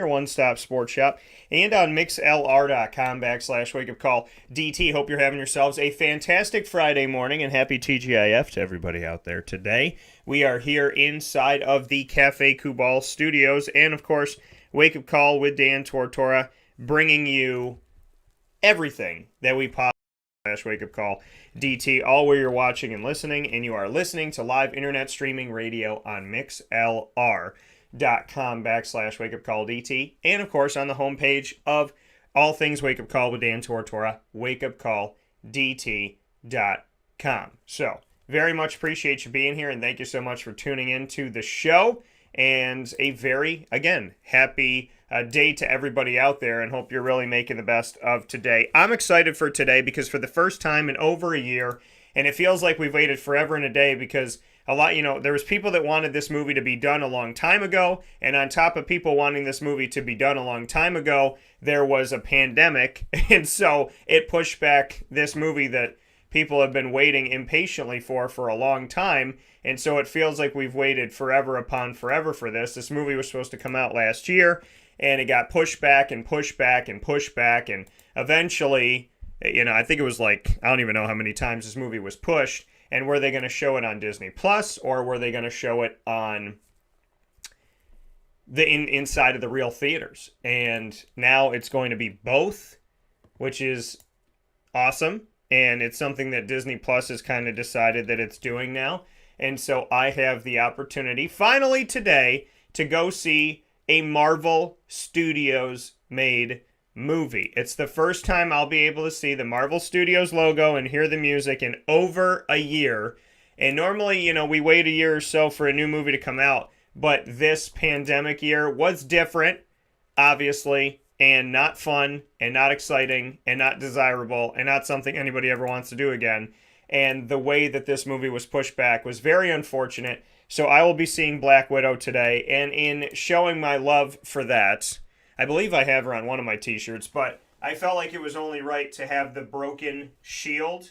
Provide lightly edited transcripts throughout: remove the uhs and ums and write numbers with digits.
your one-stop sports shop, and on mixlr.com/wakeupcall DT. Hope you're having yourselves a fantastic Friday morning, and happy TGIF to everybody out there today. We are here inside of the Cafe Kubal studios, and of course, Wake Up Call with Dan Tortora, bringing you everything that we possibly Wake Up Call DT, all where you're watching and listening, and you are listening to live internet streaming radio on mixlr.com/Wake Up Call DT, and of course on the homepage of all things Wake Up Call with Dan Tortora, wakeupcalldt.com. So, very much appreciate you being here, and thank you so much for tuning in to the show, and a very, again, happy day to everybody out there, and hope you're really making the best of today. I'm excited for today because for the first time in over a year, and it feels like we've waited forever and a day because a lot, there was people that wanted this movie to be done a long time ago, and on top of people wanting this movie to be done a long time ago, there was a pandemic, and so it pushed back this movie that people have been waiting impatiently for a long time, and so it feels like we've waited forever upon forever for this. This movie was supposed to come out last year, and it got pushed back and pushed back and pushed back, and eventually, I think it was like, I don't even know how many times this movie was pushed, and were they going to show it on Disney Plus, or were they going to show it on the inside of the real theaters? And now it's going to be both, which is awesome, and it's something that Disney Plus has kind of decided that it's doing now, and so I have the opportunity, finally today, to go see a Marvel Studios made movie. It's the first time I'll be able to see the Marvel Studios logo and hear the music in over a year. And normally, we wait a year or so for a new movie to come out, but this pandemic year was different, obviously, and not fun, and not exciting, and not desirable, and not something anybody ever wants to do again. And the way that this movie was pushed back was very unfortunate. So I will be seeing Black Widow today, and in showing my love for that, I believe I have her on one of my t-shirts, but I felt like it was only right to have the broken shield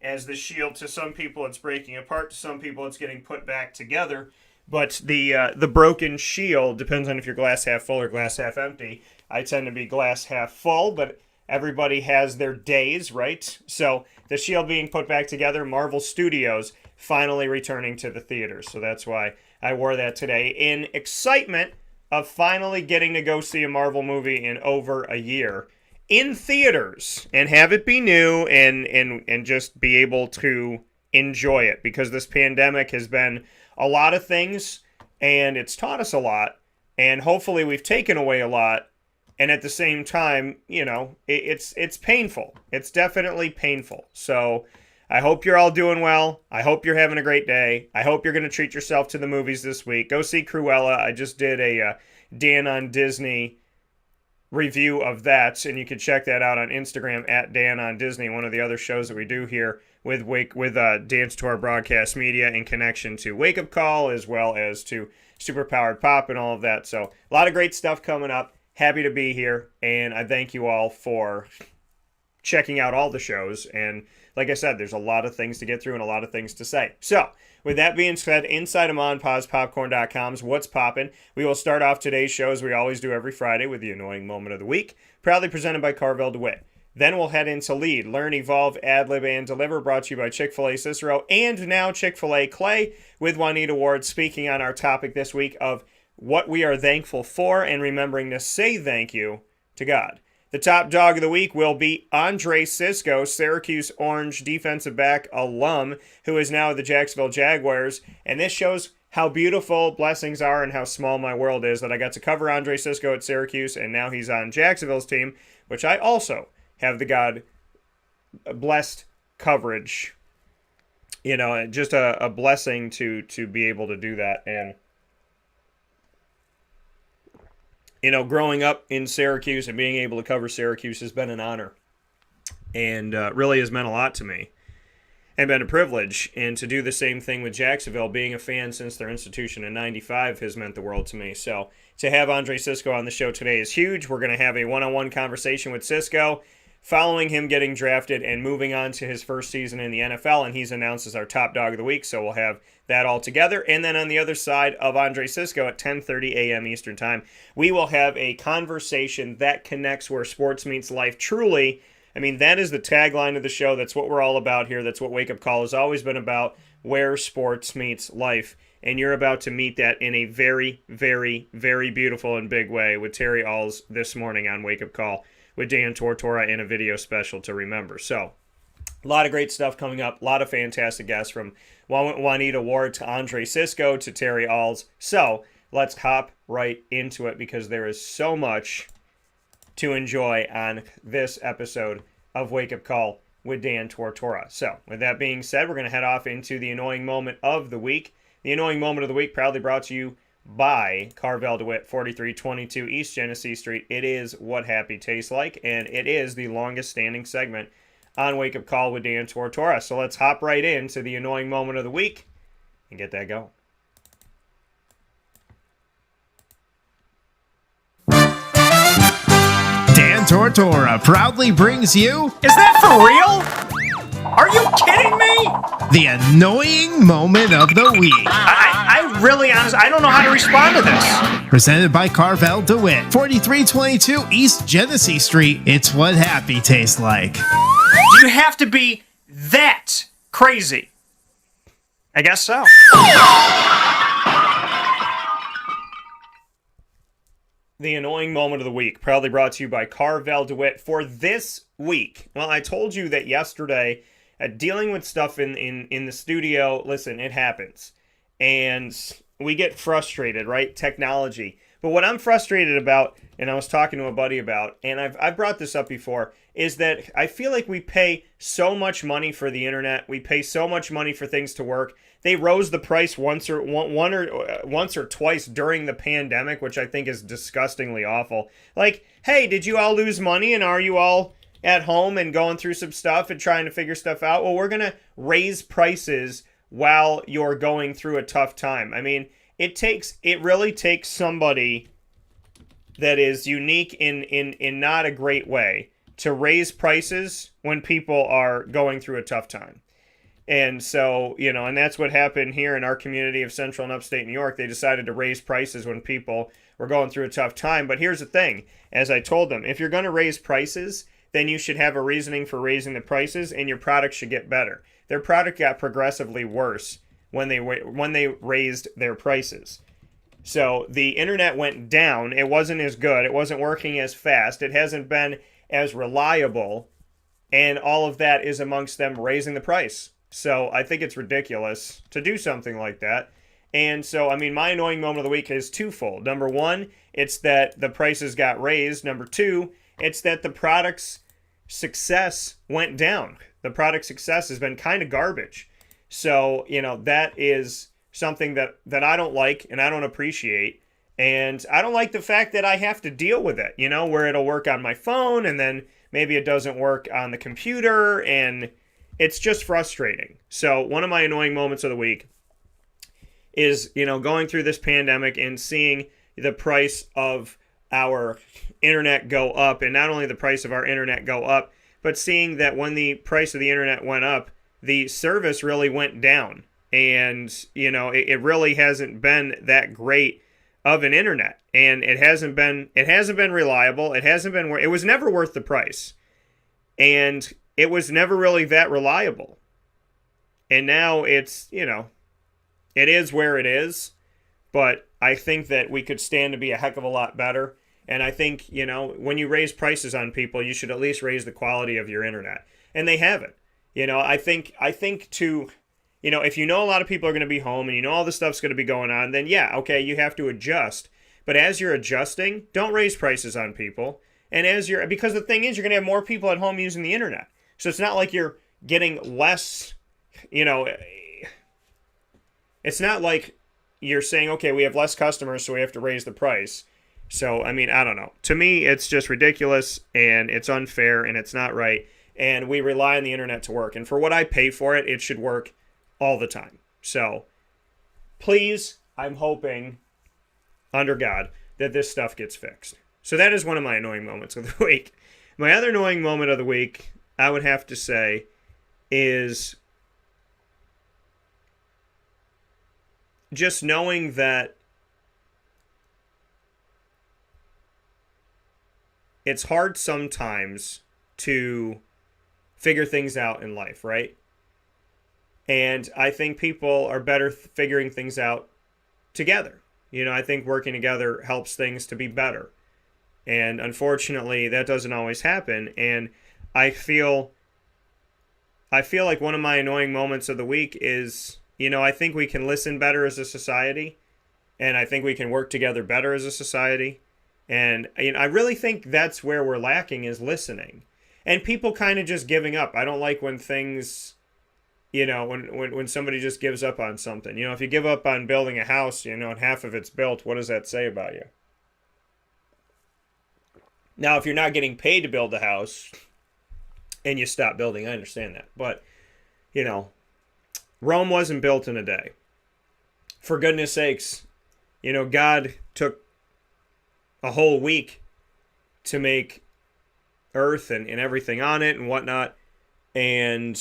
as the shield. To some people it's breaking apart, to some people it's getting put back together, but the broken shield depends on if you're glass half full or glass half empty. I tend to be glass half full, but everybody has their days, right? So the shield being put back together, Marvel Studios finally returning to the theaters. So that's why I wore that today, in excitement of finally getting to go see a Marvel movie in over a year in theaters and have it be new and just be able to enjoy it, because this pandemic has been a lot of things and it's taught us a lot, and hopefully we've taken away a lot. And at the same time, it's painful. It's definitely painful. So I hope you're all doing well. I hope you're having a great day. I hope you're going to treat yourself to the movies this week. Go see Cruella. I just did a Dan on Disney review of that, and you can check that out on Instagram at Dan on Disney, one of the other shows that we do here with Dan Tortora Broadcast Media in connection to Wake Up Call, as well as to Superpowered Pop and all of that. So a lot of great stuff coming up. Happy to be here, and I thank you all for checking out all the shows. And like I said, there's a lot of things to get through and a lot of things to say. So, with that being said, inside of MonPawsPopcorn.com's What's Poppin', we will start off today's show as we always do every Friday with the Annoying Moment of the Week, proudly presented by Carvel DeWitt. Then we'll head into Lead, Learn, Evolve, Ad-Lib, and Deliver, brought to you by Chick-fil-A Cicero and now Chick-fil-A Clay, with Juanita Ward speaking on our topic this week of what we are thankful for, and remembering to say thank you to God. The top dog of the week will be Andre Cisco, Syracuse Orange defensive back alum, who is now the Jacksonville Jaguars. And this shows how beautiful blessings are and how small my world is that I got to cover Andre Cisco at Syracuse, and now he's on Jacksonville's team, which I also have the God-blessed coverage. Just a blessing to be able to do that. And growing up in Syracuse and being able to cover Syracuse has been an honor, and really has meant a lot to me, and been a privilege. And to do the same thing with Jacksonville, being a fan since their institution in '95, has meant the world to me. So to have Andre Cisco on the show today is huge. We're going to have a one-on-one conversation with Cisco, following him getting drafted and moving on to his first season in the NFL, and he's announced as our top dog of the week, so we'll have that all together. And then on the other side of Andre Cisco at 10:30 a.m. Eastern Time, we will have a conversation that connects where sports meets life. Truly, I mean, that is the tagline of the show. That's what we're all about here. That's what Wake Up Call has always been about, where sports meets life. And you're about to meet that in a very, very, very beautiful and big way with Terry Awls this morning on Wake Up Call with Dan Tortora in a video special to remember. So, a lot of great stuff coming up. A lot of fantastic guests from Juanita Ward to Andre Cisco to Terry Awls. So, let's hop right into it because there is so much to enjoy on this episode of Wake Up Call with Dan Tortora. So, with that being said, we're going to head off into the annoying moment of the week. The annoying moment of the week proudly brought to you by Carvel DeWitt, 4322 East Genesee Street. It is what happy tastes like, and it is the longest standing segment on Wake Up Call with Dan Tortora. So let's hop right into the annoying moment of the week and get that going. Dan Tortora proudly brings you... Is that for real? Are you kidding me? The annoying moment of the week. I really honestly, I don't know how to respond to this. Presented by Carvel DeWitt, 4322 East Genesee Street. It's what happy tastes like. You have to be that crazy. I guess so. The annoying moment of the week, proudly brought to you by Carvel DeWitt for this week. Well, I told you that yesterday, dealing with stuff in the studio, listen, it happens. And we get frustrated, right? Technology. But what I'm frustrated about, and I was talking to a buddy about, and I've brought this up before, is that I feel like we pay so much money for the internet. We pay so much money for things to work. They rose the price once or twice during the pandemic, which I think is disgustingly awful. Like, hey, did you all lose money, and are you all at home and going through some stuff and trying to figure stuff out? Well, we're going to raise prices while you're going through a tough time. I mean, it really takes somebody that is unique in not a great way to raise prices when people are going through a tough time. And so, and that's what happened here in our community of Central and Upstate New York. They decided to raise prices when people were going through a tough time. But here's the thing, as I told them, if you're going to raise prices, then you should have a reasoning for raising the prices, and your product should get better. Their product got progressively worse when they raised their prices. So the internet went down. It wasn't as good. It wasn't working as fast. It hasn't been as reliable. And all of that is amongst them raising the price. So I think it's ridiculous to do something like that. And so, I mean, my annoying moment of the week is twofold. Number one, it's that the prices got raised. Number two, it's that the product's success went down. The product success has been kind of garbage. So, that is something that I don't like and I don't appreciate. And I don't like the fact that I have to deal with it, where it'll work on my phone and then maybe it doesn't work on the computer, and it's just frustrating. So one of my annoying moments of the week is, going through this pandemic and seeing the price of our internet go up, and not only the price of our internet go up, but seeing that when the price of the internet went up, the service really went down. And, it really hasn't been that great of an internet. And it hasn't been reliable. It was never worth the price. And it was never really that reliable. And now it's, it is where it is. But I think that we could stand to be a heck of a lot better. And I think, when you raise prices on people, you should at least raise the quality of your internet. And they haven't. I think to, if you know a lot of people are going to be home and all this stuff's going to be going on, then yeah, okay, you have to adjust. But as you're adjusting, don't raise prices on people. And because the thing is, you're going to have more people at home using the internet. So it's not like you're getting less, it's not like you're saying, okay, we have less customers, so we have to raise the price. So, I mean, I don't know. To me, it's just ridiculous, and it's unfair, and it's not right. And we rely on the internet to work. And for what I pay for it, it should work all the time. So, please, I'm hoping, under God, that this stuff gets fixed. So that is one of my annoying moments of the week. My other annoying moment of the week, I would have to say, is just knowing that it's hard sometimes to figure things out in life, right? And I think people are better figuring things out together. I think working together helps things to be better. And unfortunately, that doesn't always happen. And I feel like one of my annoying moments of the week is, I think we can listen better as a society. And I think we can work together better as a society. And I really think that's where we're lacking, is listening. And people kind of just giving up. I don't like when things, when somebody just gives up on something. If you give up on building a house, and half of it's built, what does that say about you? Now, if you're not getting paid to build a house and you stop building, I understand that. But, Rome wasn't built in a day. For goodness sakes, God took a whole week to make Earth and everything on it and whatnot, and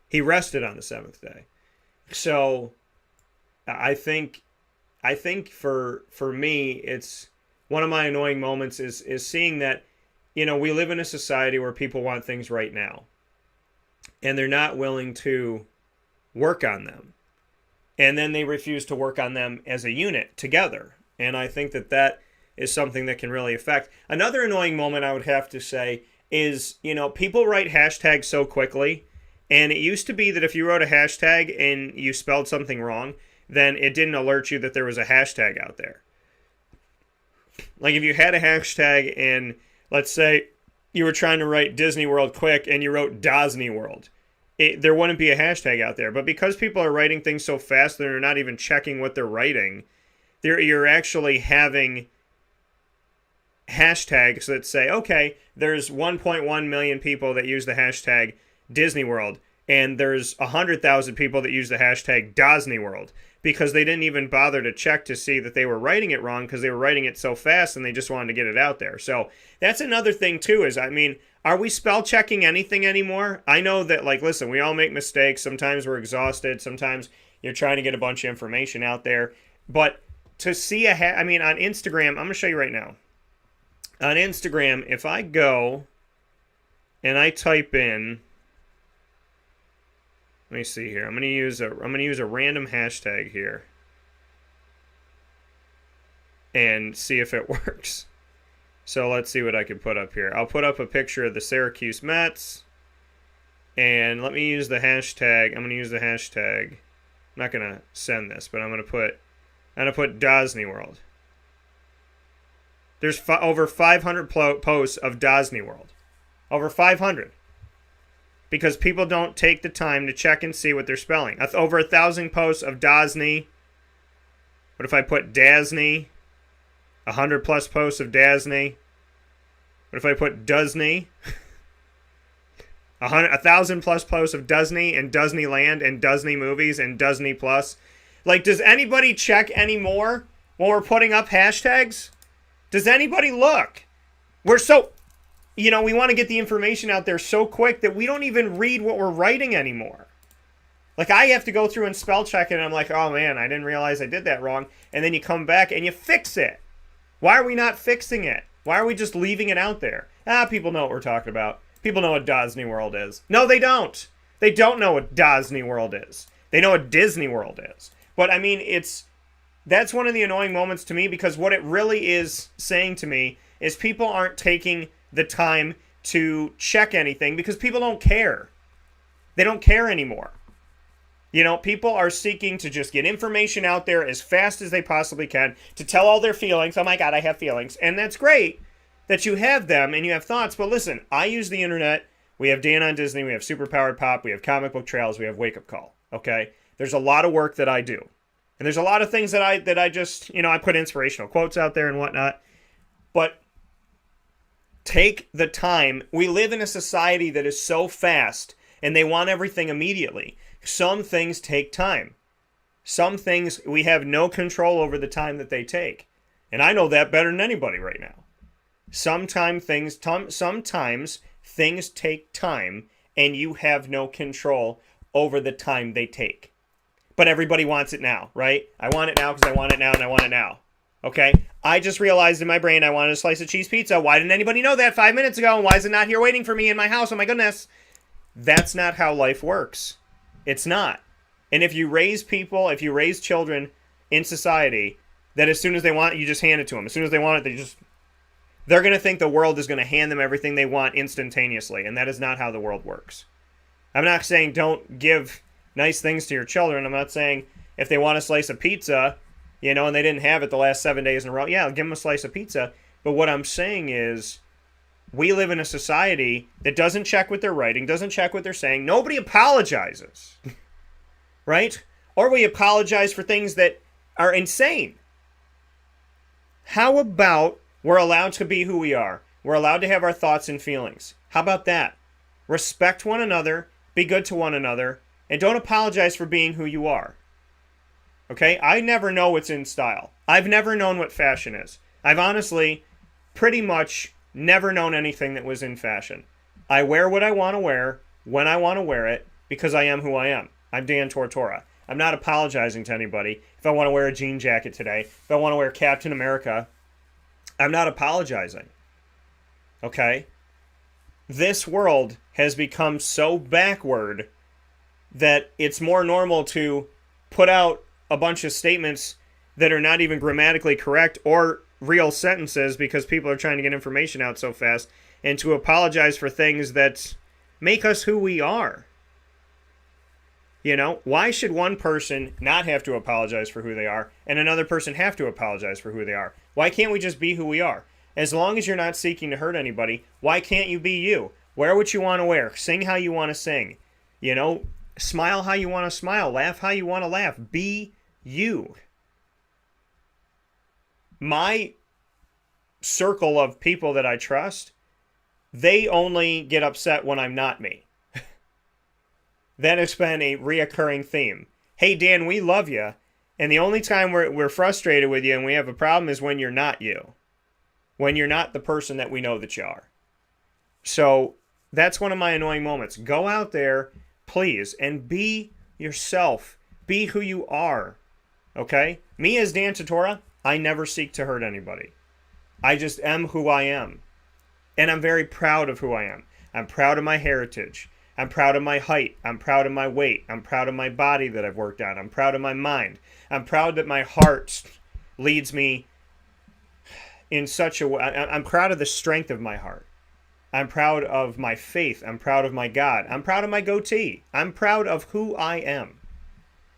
he rested on the seventh day. So I think for me, it's one of my annoying moments is seeing that, we live in a society where people want things right now, and they're not willing to work on them, and then they refuse to work on them as a unit together. And I think that is something that can really affect. Another annoying moment, I would have to say, is, people write hashtags so quickly. And it used to be that if you wrote a hashtag and you spelled something wrong, then it didn't alert you that there was a hashtag out there. Like if you had a hashtag and let's say you were trying to write Disney World quick and you wrote Disney World, there wouldn't be a hashtag out there. But because people are writing things so fast, they're not even checking what they're writing. You're actually having hashtags that say, okay, there's 1.1 million people that use the hashtag Disney World, and there's 100,000 people that use the hashtag Disney World, because they didn't even bother to check to see that they were writing it wrong, because they were writing it so fast and they just wanted to get it out there. So that's another thing too, is, are we spell checking anything anymore? I know that, listen, we all make mistakes. Sometimes we're exhausted. Sometimes you're trying to get a bunch of information out there. But to see on Instagram, I'm going to show you right now. On Instagram, if I go and I type in, let me see here. I'm going to use a random hashtag here and see if it works. So let's see what I can put up here. I'll put up a picture of the Syracuse Mets, and let me use the hashtag. I'm going to use the hashtag. I'm not going to send this, but I'm going to put Disney World. There's over 500 posts of Disney World. Over 500. Because people don't take the time to check and see what they're spelling. Over 1,000 posts of Disney. What if I put Dasney? 100 plus posts of Dasney. What if I put Disney? 1,000 plus posts of Disney and Disneyland and Disney movies and Disney Plus. Does anybody check anymore when we're putting up hashtags? Does anybody look? We're so, we want to get the information out there so quick that we don't even read what we're writing anymore. I have to go through and spell check it, and I'm like, oh man, I didn't realize I did that wrong. And then you come back and you fix it. Why are we not fixing it? Why are we just leaving it out there? People know what we're talking about. People know what Disney World is. No, they don't. They don't know what Disney World is. They know what Disney World is. But that's one of the annoying moments to me, because what it really is saying to me is people aren't taking the time to check anything because people don't care. They don't care anymore. People are seeking to just get information out there as fast as they possibly can, to tell all their feelings. Oh my God, I have feelings. And that's great that you have them and you have thoughts. But listen, I use the internet. We have Dan on Disney. We have Superpowered Pop. We have Comic Book Trails. We have Wake Up Call. Okay? There's a lot of work that I do. And there's a lot of things that I just, I put inspirational quotes out there and whatnot. But take the time. We live in a society that is so fast and they want everything immediately. Some things take time. Some things we have no control over the time that they take. And I know that better than anybody right now. Sometimes things take time, and you have no control over the time they take. But everybody wants it now, right? I want it now because I want it now and I want it now. Okay? I just realized in my brain I wanted a slice of cheese pizza. Why didn't anybody know that 5 minutes ago? And why is it not here waiting for me in my house? Oh my goodness. That's not how life works. It's not. And if you raise children in society that as soon as they want it, you just hand it to them. As soon as they want it, they're going to think the world is going to hand them everything they want instantaneously. And that is not how the world works. I'm not saying don't give nice things to your children. I'm not saying if they want a slice of pizza, and they didn't have it the last 7 days in a row, yeah, give them a slice of pizza. But what I'm saying is we live in a society that doesn't check what they're writing, doesn't check what they're saying. Nobody apologizes, right? Or we apologize for things that are insane. How about we're allowed to be who we are? We're allowed to have our thoughts and feelings. How about that? Respect one another, be good to one another, and don't apologize for being who you are. Okay? I never know what's in style. I've never known what fashion is. I've honestly pretty much never known anything that was in fashion. I wear what I want to wear when I want to wear it because I am who I am. I'm Dan Tortora. I'm not apologizing to anybody. If I want to wear a jean jacket today, if I want to wear Captain America, I'm not apologizing. Okay? This world has become so backward that it's more normal to put out a bunch of statements that are not even grammatically correct or real sentences because people are trying to get information out so fast, and to apologize for things that make us who we are. Why should one person not have to apologize for who they are and another person have to apologize for who they are? Why can't we just be who we are? As long as you're not seeking to hurt anybody, why can't you be you? Wear what you want to wear. Sing how you want to sing. Smile how you want to smile. Laugh how you want to laugh. Be you. My circle of people that I trust, they only get upset when I'm not me. That has been a reoccurring theme. Hey, Dan, we love you. And the only time we're frustrated with you and we have a problem is when you're not you. When you're not the person that we know that you are. So that's one of my annoying moments. Go out there, please, and be yourself. Be who you are. Okay? Me as Dan Tortora, I never seek to hurt anybody. I just am who I am. And I'm very proud of who I am. I'm proud of my heritage. I'm proud of my height. I'm proud of my weight. I'm proud of my body that I've worked on. I'm proud of my mind. I'm proud that my heart leads me in such a way. I'm proud of the strength of my heart. I'm proud of my faith. I'm proud of my God. I'm proud of my goatee. I'm proud of who I am.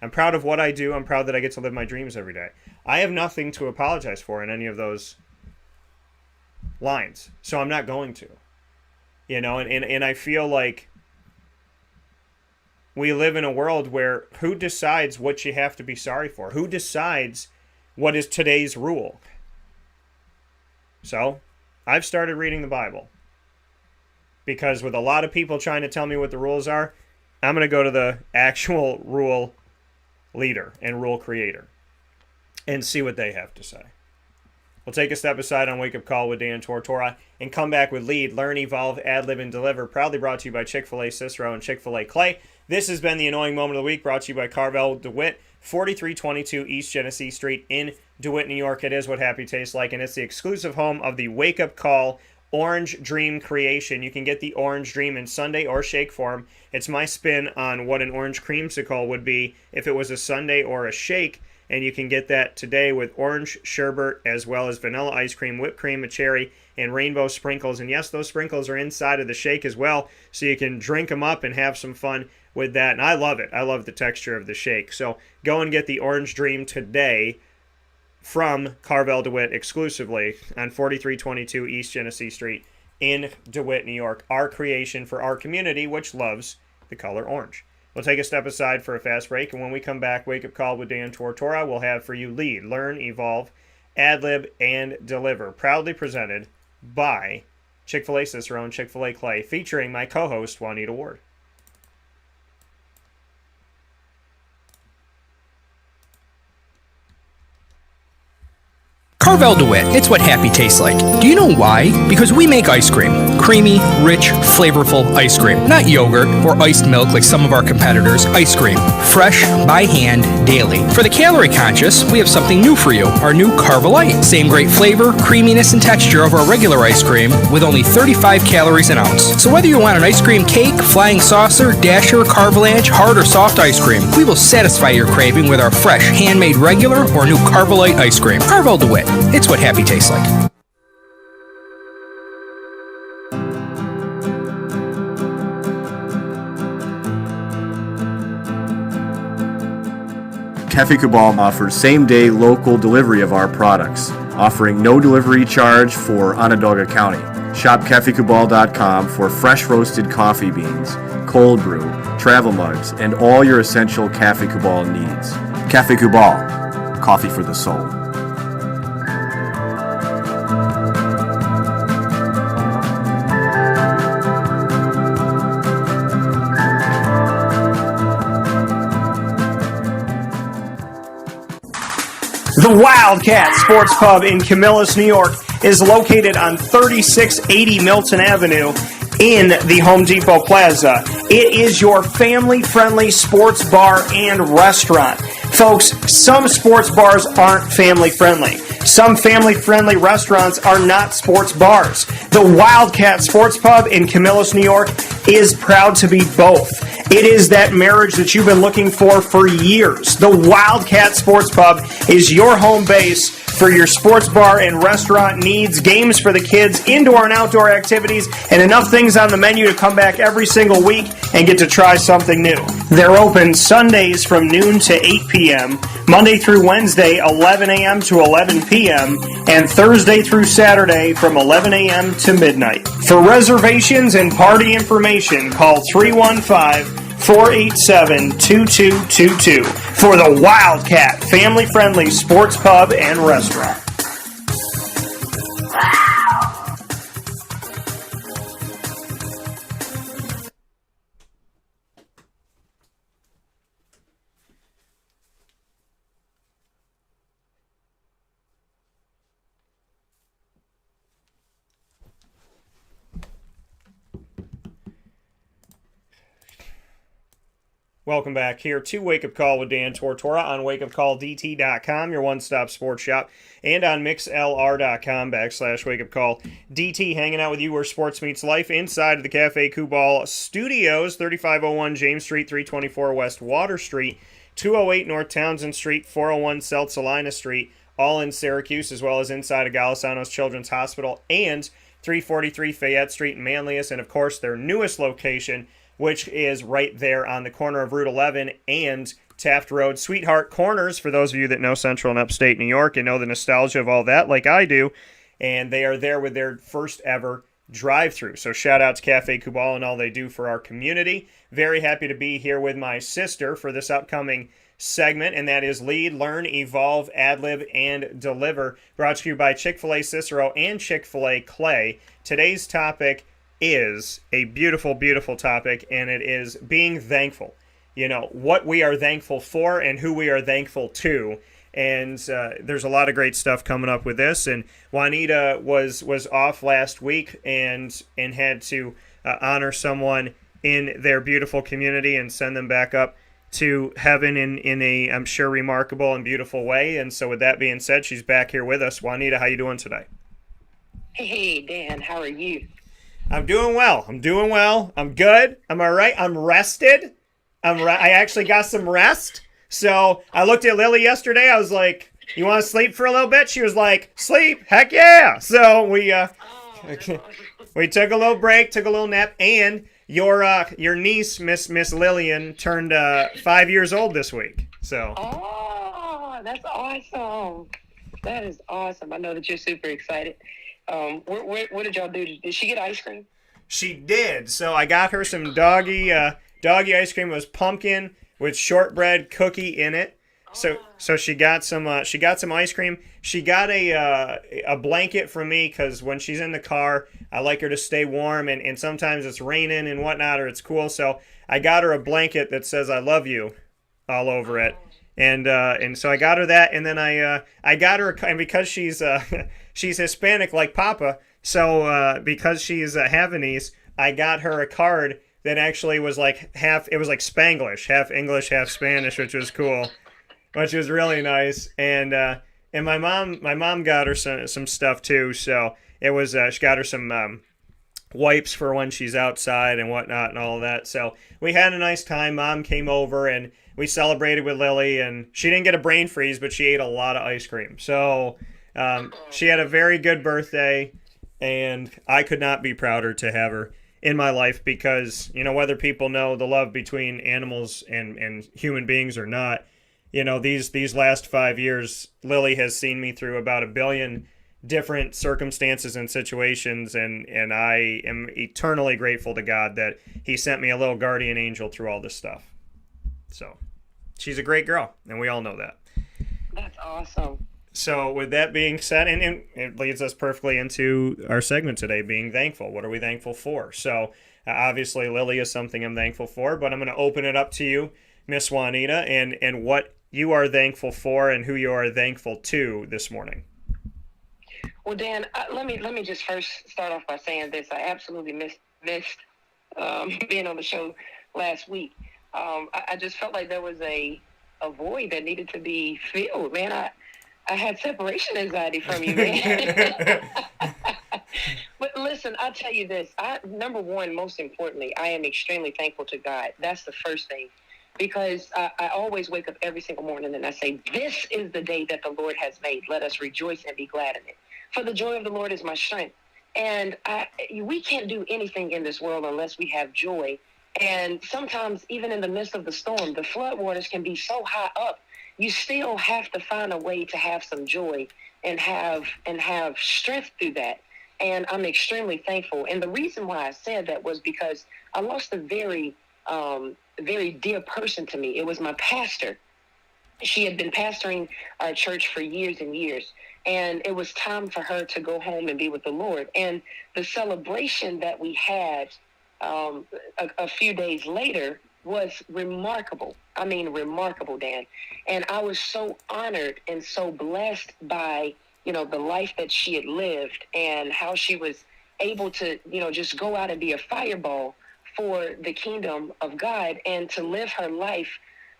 I'm proud of what I do. I'm proud that I get to live my dreams every day. I have nothing to apologize for in any of those lines. So I'm not going to. And I feel like we live in a world where who decides what you have to be sorry for? Who decides what is today's rule? So, I've started reading the Bible. Because with a lot of people trying to tell me what the rules are, I'm going to go to the actual rule leader and rule creator and see what they have to say. We'll take a step aside on Wake Up Call with Dan Tortora and come back with Lead, Learn, Evolve, Ad Lib, and Deliver. Proudly brought to you by Chick-fil-A Cicero and Chick-fil-A Clay. This has been the Annoying Moment of the Week, brought to you by Carvel DeWitt, 4322 East Genesee Street in DeWitt, New York. It is what happy tastes like, and it's the exclusive home of the Wake Up Call Orange Dream creation. You can get the Orange Dream in sundae or shake form. It's my spin on what an orange creamsicle would be if it was a sundae or a shake. And you can get that today with orange sherbet as well as vanilla ice cream, whipped cream, a cherry, and rainbow sprinkles. And yes, those sprinkles are inside of the shake as well, so you can drink them up and have some fun with that. And I love it. I love the texture of the shake. So go and get the Orange Dream today from Carvel DeWitt exclusively on 4322 East Genesee Street in DeWitt, New York. Our creation for our community, which loves the color orange. We'll take a step aside for a fast break, and when we come back, Wake Up Call with Dan Tortora, we'll have for you Lead, Learn, Evolve, Ad Lib, and Deliver. Proudly presented by Chick-fil-A Cicero and Chick-fil-A Clay, featuring my co-host, Juanita Ward. Carvel Carvel DeWitt, it's what happy tastes like. Do you know why? Because we make ice cream. Creamy, rich, flavorful ice cream. Not yogurt or iced milk like some of our competitors. Ice cream. Fresh, by hand, daily. For the calorie conscious, we have something new for you. Our new Carvelite. Same great flavor, creaminess, and texture of our regular ice cream with only 35 calories an ounce. So whether you want an ice cream cake, flying saucer, dasher, carvalanche, hard or soft ice cream, we will satisfy your craving with our fresh, handmade regular or new Carvelite ice cream. Carvel DeWitt. It's what happy tastes like. Cafe Cabal offers same-day local delivery of our products, offering no delivery charge for Onondaga County. Shop cafecabal.com for fresh roasted coffee beans, cold brew, travel mugs, and all your essential Cafe Cabal needs. Cafe Cabal, coffee for the soul. The Wildcat Sports Pub in Camillus, New York is located on 3680 Milton Avenue in the Home Depot Plaza. It is your family-friendly sports bar and restaurant. Folks, some sports bars aren't family-friendly. Some family-friendly restaurants are not sports bars. The Wildcat Sports Pub in Camillus, New York is proud to be both. It is that marriage that you've been looking for years. The Wildcat Sports Pub is your home base for your sports bar and restaurant needs, games for the kids, indoor and outdoor activities, and enough things on the menu to come back every single week and get to try something new. They're open Sundays from noon to 8 p.m., Monday through Wednesday, 11 a.m. to 11 p.m., and Thursday through Saturday from 11 a.m. to midnight. For reservations and party information, call 315-487-2222 for the Wildcat family-friendly sports pub and restaurant. Welcome back here to Wake Up Call with Dan Tortora on wakeupcalldt.com, your one-stop sports shop, and on mixlr.com/wakeupcalldt. Hanging out with you where sports meets life inside of the Cafe Kubal Studios, 3501 James Street, 324 West Water Street, 208 North Townsend Street, 401 South Salina Street, all in Syracuse, as well as inside of Golisano's Children's Hospital, and 343 Fayette Street in Manlius, and of course their newest location, which is right there on the corner of Route 11 and Taft Road. Sweetheart Corners, for those of you that know Central and Upstate New York and know the nostalgia of all that like I do. And they are there with their first ever drive-thru. So shout out to Cafe Kubal and all they do for our community. Very happy to be here with my sister for this upcoming segment, and that is Lead, Learn, Evolve, Ad-Lib, and Deliver, brought to you by Chick-fil-A Cicero and Chick-fil-A Clay. Today's topic is a beautiful, beautiful topic, and it is being thankful. You know, what we are thankful for and who we are thankful to. And there's a lot of great stuff coming up with this. And Juanita was off last week and had to honor someone in their beautiful community and send them back up to heaven in a, I'm sure, remarkable and beautiful way. And so with that being said, she's back here with us. Juanita, how you doing today? Hey, Dan, how are you? I'm doing well. I'm good. I'm all right. I'm rested. I actually got some rest. So I looked at Lily yesterday. I was like, you want to sleep for a little bit? She was like, sleep? Heck yeah. So we took a little break, took a little nap, and your niece, Miss Lillian, turned 5 years old this week. So. Oh, that's awesome. That is awesome. I know that you're super excited. What did y'all do? Did she get ice cream? She did. So I got her some doggy ice cream. It was pumpkin with shortbread cookie in it. So she got some ice cream. She got a blanket from me because when she's in the car, I like her to stay warm, and sometimes it's raining and whatnot, or it's cool. So I got her a blanket that says "I love you" all over it. And so I got her that, and then I got her, and because she's she's Hispanic like Papa, so because she's Havanese, I got her a card that actually was like it was like Spanglish, half English, half Spanish, which was cool, which was really nice. And my mom got her some stuff too. So it was she got her some wipes for when she's outside and whatnot and all of that. So we had a nice time. Mom came over and we celebrated with Lily, and she didn't get a brain freeze, but she ate a lot of ice cream. So she had a very good birthday, and I could not be prouder to have her in my life, because, you know, whether people know the love between animals and human beings or not, you know, these last 5 years, Lily has seen me through about 1 billion different circumstances and situations, and I am eternally grateful to God that he sent me a little guardian angel through all this stuff. So she's a great girl, and we all know that. That's awesome. So with that being said, and it leads us perfectly into our segment today, being thankful. What are we thankful for? So obviously Lily is something I'm thankful for, but I'm going to open it up to you, Miss Juanita, and what you are thankful for and who you are thankful to this morning. Well, Dan, let me just first start off by saying this. I absolutely missed being on the show last week. I just felt like there was a void that needed to be filled, man. I had separation anxiety from you, man. But listen, I'll tell you this. Number one, most importantly, I am extremely thankful to God. That's the first thing. Because I always wake up every single morning and I say, this is the day that the Lord has made. Let us rejoice and be glad in it. For the joy of the Lord is my strength. And we can't do anything in this world unless we have joy. And sometimes, even in the midst of the storm, the floodwaters can be so high up, you still have to find a way to have some joy and have strength through that. And I'm extremely thankful. And the reason why I said that was because I lost a very dear person to me. It was my pastor. She had been pastoring our church for years and years, and it was time for her to go home and be with the Lord. And the celebration that we had a few days later was remarkable. I mean, remarkable, Dan. And I was so honored and so blessed by, you know, the life that she had lived and how she was able to, you know, just go out and be a fireball for the kingdom of God and to live her life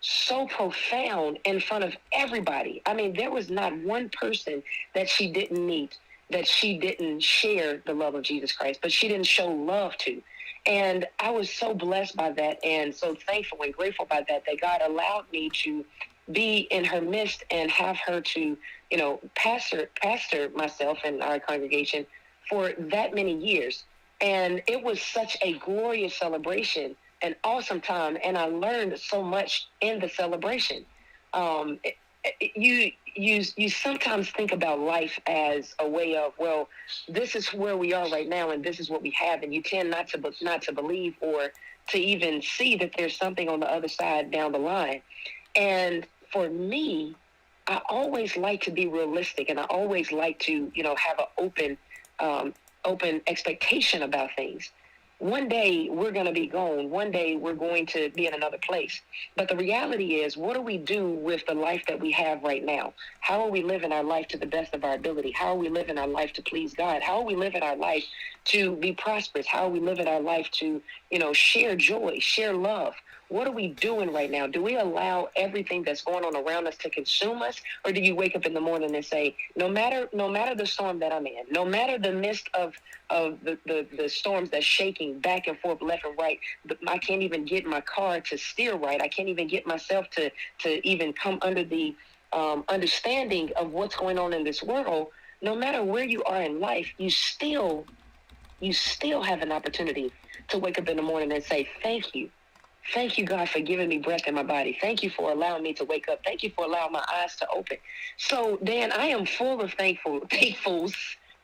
so profound in front of everybody. I mean, there was not one person that she didn't meet, that she didn't share the love of Jesus Christ, but she didn't show love to. And I was so blessed by that and so thankful and grateful by that God allowed me to be in her midst and have her to, you know, pastor myself and our congregation for that many years. And it was such a glorious celebration, an awesome time, and I learned so much in the celebration. You sometimes think about life as a way of, well, this is where we are right now, and this is what we have, and you tend not to believe or to even see that there's something on the other side down the line. And for me, I always like to be realistic, and I always like to, you know, have an open expectation about things. One day we're going to be gone. One day we're going to be in another place. But the reality is, what do we do with the life that we have right now? How are we living our life to the best of our ability? How are we living our life to please God? How are we living our life to be prosperous? How are we living our life to, you know, share joy, share love? What are we doing right now? Do we allow everything that's going on around us to consume us? Or do you wake up in the morning and say, no matter the storm that I'm in, no matter the midst of the storms that's shaking back and forth, left and right, I can't even get my car to steer right. I can't even get myself to even come under the understanding of what's going on in this world. No matter where you are in life, you still have an opportunity to wake up in the morning and say, thank you. Thank you, God, for giving me breath in my body. Thank you for allowing me to wake up. Thank you for allowing my eyes to open. So, Dan, I am full of thankfuls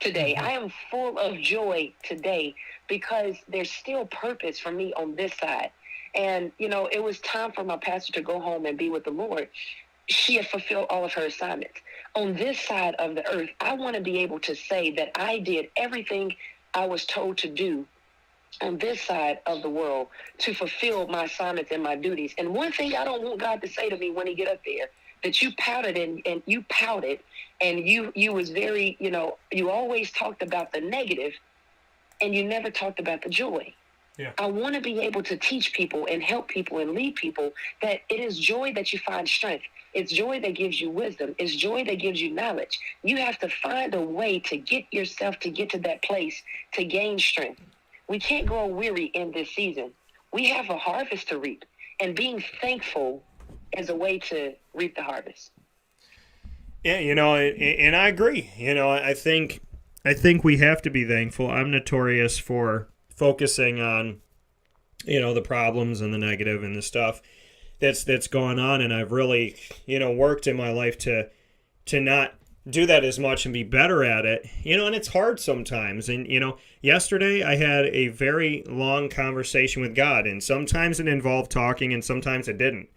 today. I am full of joy today because there's still purpose for me on this side. And, you know, it was time for my pastor to go home and be with the Lord. She had fulfilled all of her assignments. On this side of the earth, I want to be able to say that I did everything I was told to do on this side of the world to fulfill my assignments and my duties. And one thing I don't want God to say to me when he get up there, that you pouted and you pouted, and you was very, you always talked about the negative and you never talked about the joy. Yeah. I want to be able to teach people and help people and lead people that it is joy that you find strength. It's joy that gives you wisdom. It's joy that gives you knowledge. You have to find a way to get yourself to get to that place to gain strength. We can't grow weary in this season. We have a harvest to reap, and being thankful is a way to reap the harvest. Yeah, and I agree. I think we have to be thankful. I'm notorious for focusing on, the problems and the negative and the stuff that's going on, and I've really, worked in my life to not do that as much and be better at it, and it's hard sometimes. And, yesterday I had a very long conversation with God, and sometimes it involved talking and sometimes it didn't.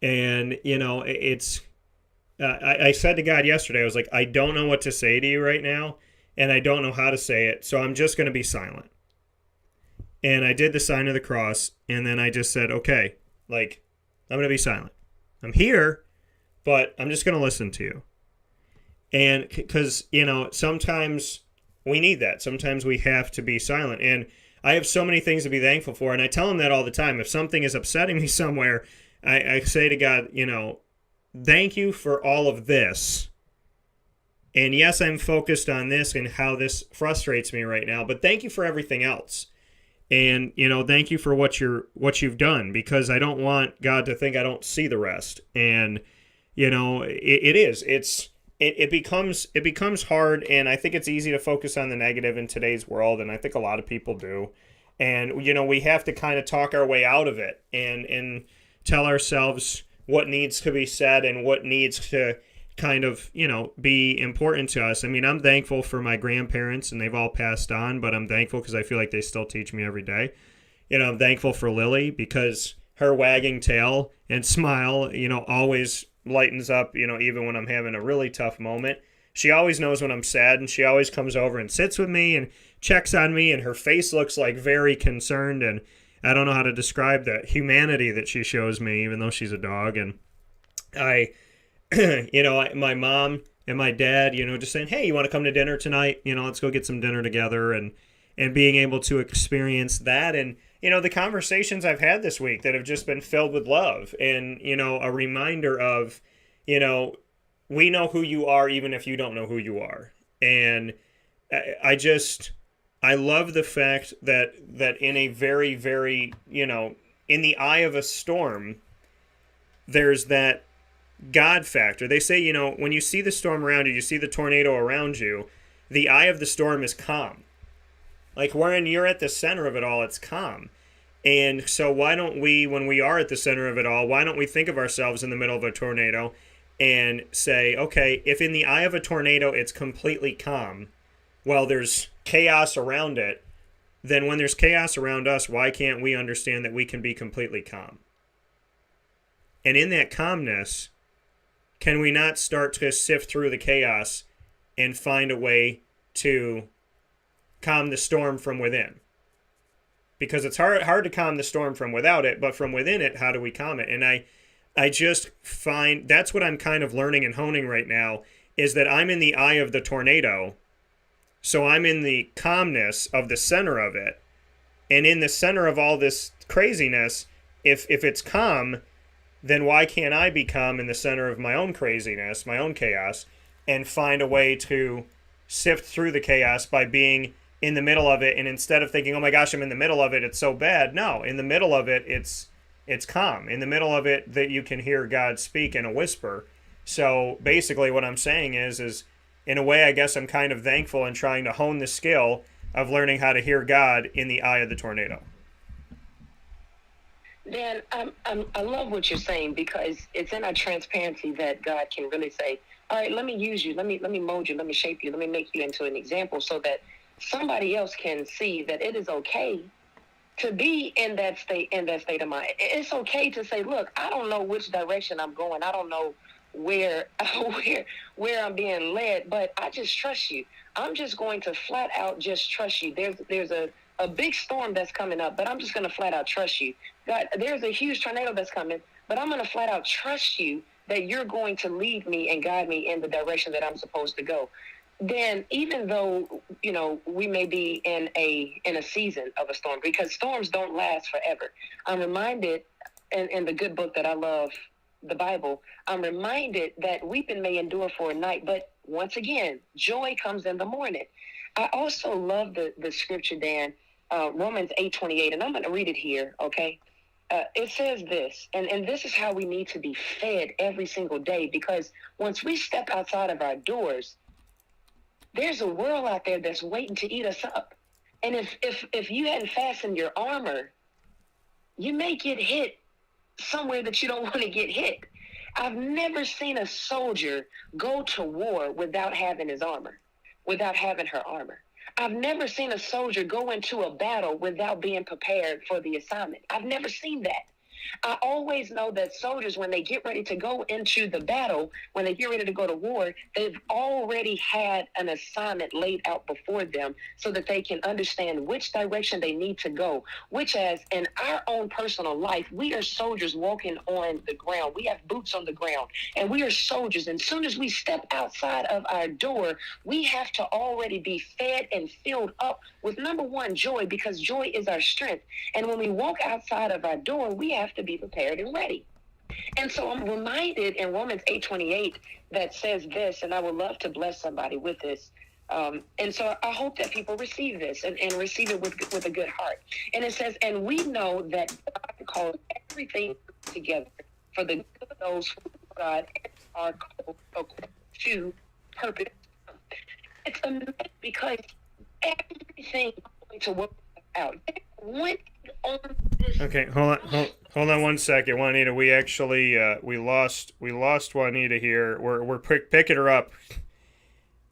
And, I said to God yesterday, I was like, I don't know what to say to you right now, and I don't know how to say it, so I'm just going to be silent. And I did the sign of the cross, and then I just said, okay, I'm going to be silent. I'm here, but I'm just going to listen to you. And because, sometimes we need that. Sometimes we have to be silent. And I have so many things to be thankful for, and I tell him that all the time. If something is upsetting me somewhere, I say to God, thank you for all of this. And yes, I'm focused on this and how this frustrates me right now, but thank you for everything else. And, thank you for what you've done, because I don't want God to think I don't see the rest. And, it becomes hard, and I think it's easy to focus on the negative in today's world, and I think a lot of people do. And, we have to kind of talk our way out of it and tell ourselves what needs to be said and what needs to kind of, be important to us. I mean, I'm thankful for my grandparents, and they've all passed on, but I'm thankful because I feel like they still teach me every day. I'm thankful for Lily, because her wagging tail and smile, always lightens up, even when I'm having a really tough moment. She always knows when I'm sad, and she always comes over and sits with me and checks on me, and her face looks like very concerned, and I don't know how to describe the humanity that she shows me, even though she's a dog. And my mom and my dad, just saying, hey, you want to come to dinner tonight? Let's go get some dinner together, and being able to experience that. And, the conversations I've had this week that have just been filled with love and, a reminder of, we know who you are, even if you don't know who you are. And I love the fact that in a very, very, in the eye of a storm, there's that God factor. They say, when you see the storm around you, you see the tornado around you, the eye of the storm is calm. Like when you're at the center of it all, it's calm. And so why don't we, when we are at the center of it all, why don't we think of ourselves in the middle of a tornado and say, okay, if in the eye of a tornado it's completely calm, well, there's chaos around it, then when there's chaos around us, why can't we understand that we can be completely calm? And in that calmness, can we not start to sift through the chaos and find a way to calm the storm from within? Because it's hard to calm the storm from without it, but from within it, how do we calm it? And I just find that's what I'm kind of learning and honing right now, is that I'm in the eye of the tornado. So I'm in the calmness of the center of it. And in the center of all this craziness, if it's calm, then why can't I be calm in the center of my own craziness, my own chaos, and find a way to sift through the chaos by being in the middle of it? And instead of thinking, oh my gosh, I'm in the middle of it, it's so bad. No, in the middle of it, it's calm. In the middle of it, that you can hear God speak in a whisper. So basically what I'm saying is in a way, I guess I'm kind of thankful and trying to hone the skill of learning how to hear God in the eye of the tornado. Dan, I love what you're saying, because it's in our transparency that God can really say, all right, let me use you. Let me mold you. Let me shape you. Let me make you into an example so that somebody else can see that it is okay to be in that state of mind. It's okay to say, look, I don't know which direction I'm going. I don't know where I'm being led, but I just trust you. I'm just going to flat out just trust you. There's a big storm that's coming up, but I'm just going to flat out trust you. God, there's a huge tornado that's coming, but I'm going to flat out trust you that you're going to lead me and guide me in the direction that I'm supposed to go. Then even though, you know, we may be in a season of a storm, because storms don't last forever. I'm reminded in the good book that I love, the Bible, I'm reminded that weeping may endure for a night, but once again, joy comes in the morning. I also love the scripture, Dan, Romans 8:28, and I'm going to read it here, okay? It says this, and this is how we need to be fed every single day, because once we step outside of our doors, there's a world out there that's waiting to eat us up. And if you hadn't fastened your armor, you may get hit somewhere that you don't want to get hit. I've never seen a soldier go to war without having his armor, without having her armor. I've never seen a soldier go into a battle without being prepared for the assignment. I've never seen that. I always know that soldiers, when they get ready to go into the battle, when they get ready to go to war, they've already had an assignment laid out before them so that they can understand which direction they need to go, which, as in our own personal life, we are soldiers walking on the ground. We have boots on the ground, and we are soldiers. And as soon as we step outside of our door, we have to already be fed and filled up with, number one, joy, because joy is our strength. And when we walk outside of our door, we have to be prepared and ready. And so I'm reminded in Romans 8:28 that says this, and I would love to bless somebody with this. And so I hope that people receive this and receive it with a good heart. And it says, and we know that God calls everything together for the good of those who God are called according to purpose. It's amazing because everything is going to work out. Okay, hold on 1 second, Juanita. We actually we lost Juanita here. We're picking her up,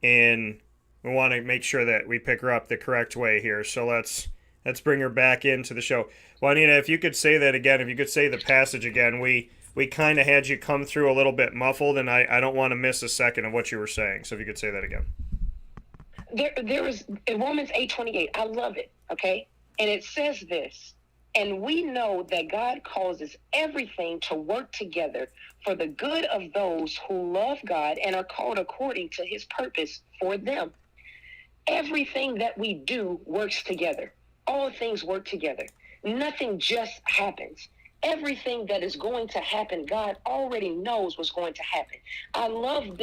and we want to make sure that we pick her up the correct way here. So let's bring her back into the show. Juanita, if you could say that again, if you could say the passage again, we kind of had you come through a little bit muffled, and I don't want to miss a second of what you were saying. So if you could say that again. There is in Romans 8:28. I love it. Okay. And it says this, and we know that God causes everything to work together for the good of those who love God and are called according to his purpose for them. Everything that we do works together. All things work together. Nothing just happens. Everything that is going to happen, God already knows what's going to happen. I love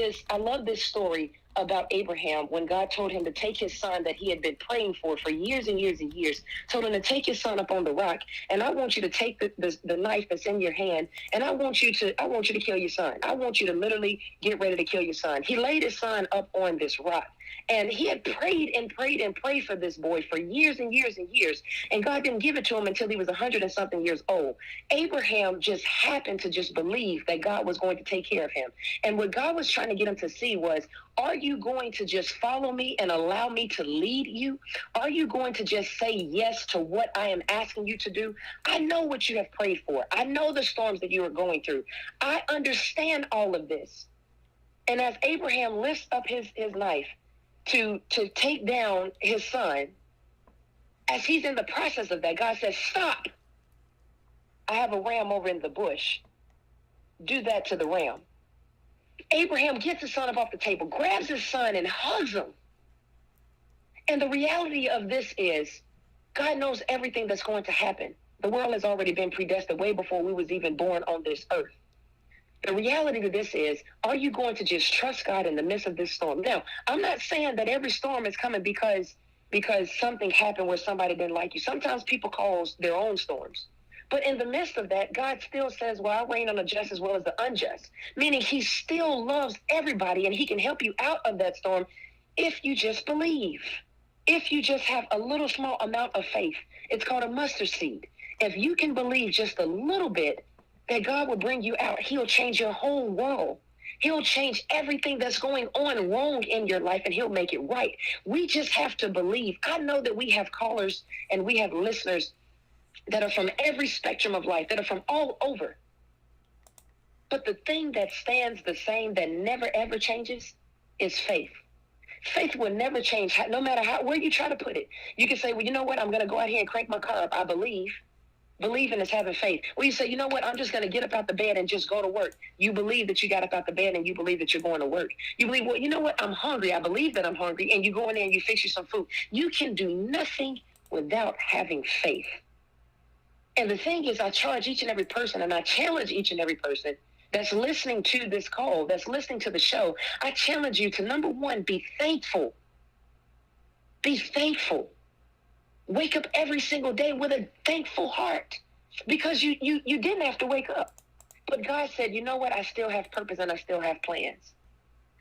this story about Abraham when God told him to take his son that he had been praying for years and years and years, told him to take his son up on the rock, and I want you to take the knife that's in your hand, and I want you to kill your son. I want you to literally get ready to kill your son. He laid his son up on this rock, and he had prayed and prayed and prayed for this boy for years and years and years, and God didn't give it to him until he was 100 and something years old. Abraham just happened to just believe that God was going to take care of him. And what God was trying to get him to see was, are you going to just follow me and allow me to lead you? Are you going to just say yes to what I am asking you to do? I know what you have prayed for. I know the storms that you are going through. I understand all of this. And as Abraham lifts up his knife to take down his son, as he's in the process of that, God says, stop. I have a ram over in the bush. Do that to the ram. Abraham gets his son up off the table, grabs his son and hugs him. And the reality of this is, God knows everything that's going to happen. The world has already been predestined way before we was even born on this earth. The reality of this is, are you going to just trust God in the midst of this storm? Now, I'm not saying that every storm is coming because something happened where somebody didn't like you. Sometimes people cause their own storms. But in the midst of that, God still says, well, I reign on the just as well as the unjust, meaning he still loves everybody and he can help you out of that storm if you just believe, if you just have a little small amount of faith. It's called a mustard seed. If you can believe just a little bit that God will bring you out, he'll change your whole world. He'll change everything that's going on wrong in your life and he'll make it right. We just have to believe. I know that we have callers and we have listeners that are from every spectrum of life, that are from all over. But the thing that stands the same, that never ever changes, is faith. Faith will never change, no matter where you try to put it. You can say, well, you know what? I'm going to go out here and crank my car up. I believe. Believing is having faith. Well, you say, you know what? I'm just going to get up out the bed and just go to work. You believe that you got up out the bed and you believe that you're going to work. You believe, well, you know what? I'm hungry. I believe that I'm hungry. And you go in there and you fix you some food. You can do nothing without having faith. And the thing is, I charge each and every person, and I challenge each and every person that's listening to this call, that's listening to the show. I challenge you to, number one, be thankful. Be thankful. Wake up every single day with a thankful heart, because you didn't have to wake up. But God said, you know what? I still have purpose and I still have plans.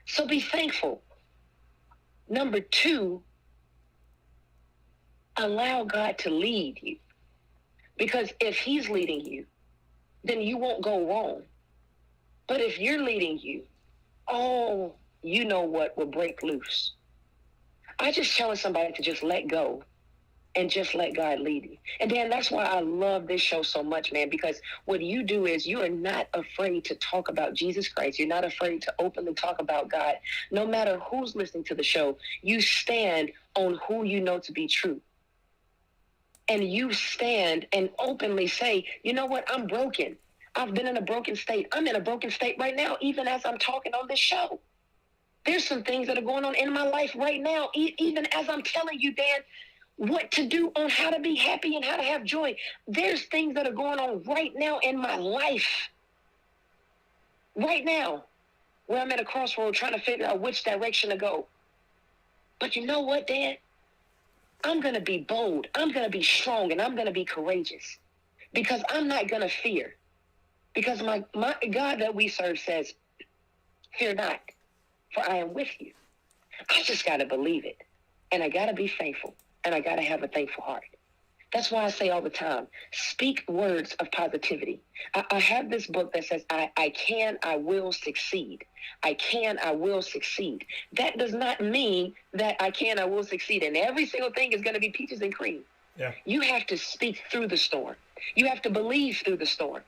So be thankful. Number two, allow God to lead you. Because if he's leading you, then you won't go wrong. But if you're leading you, oh, you know what will break loose. I just challenge somebody to just let go and just let God lead you. And Dan, that's why I love this show so much, man, because what you do is you are not afraid to talk about Jesus Christ. You're not afraid to openly talk about God. No matter who's listening to the show, you stand on who you know to be true. And you stand and openly say, you know what, I'm broken. I've been in a broken state. I'm in a broken state right now, even as I'm talking on this show. There's some things that are going on in my life right now, even as I'm telling you, Dan, what to do on how to be happy and how to have joy. There's things that are going on right now in my life. Right now, where I'm at a crossroad trying to figure out which direction to go. But you know what, Dan? I'm going to be bold. I'm going to be strong, and I'm going to be courageous, because I'm not going to fear. Because my God that we serve says, fear not, for I am with you. I just got to believe it. And I got to be faithful. And I got to have a thankful heart. That's why I say all the time, speak words of positivity. I have this book that says, I will succeed. I can, I will succeed. That does not mean that I can, I will succeed. And every single thing is going to be peaches and cream. Yeah. You have to speak through the storm. You have to believe through the storm.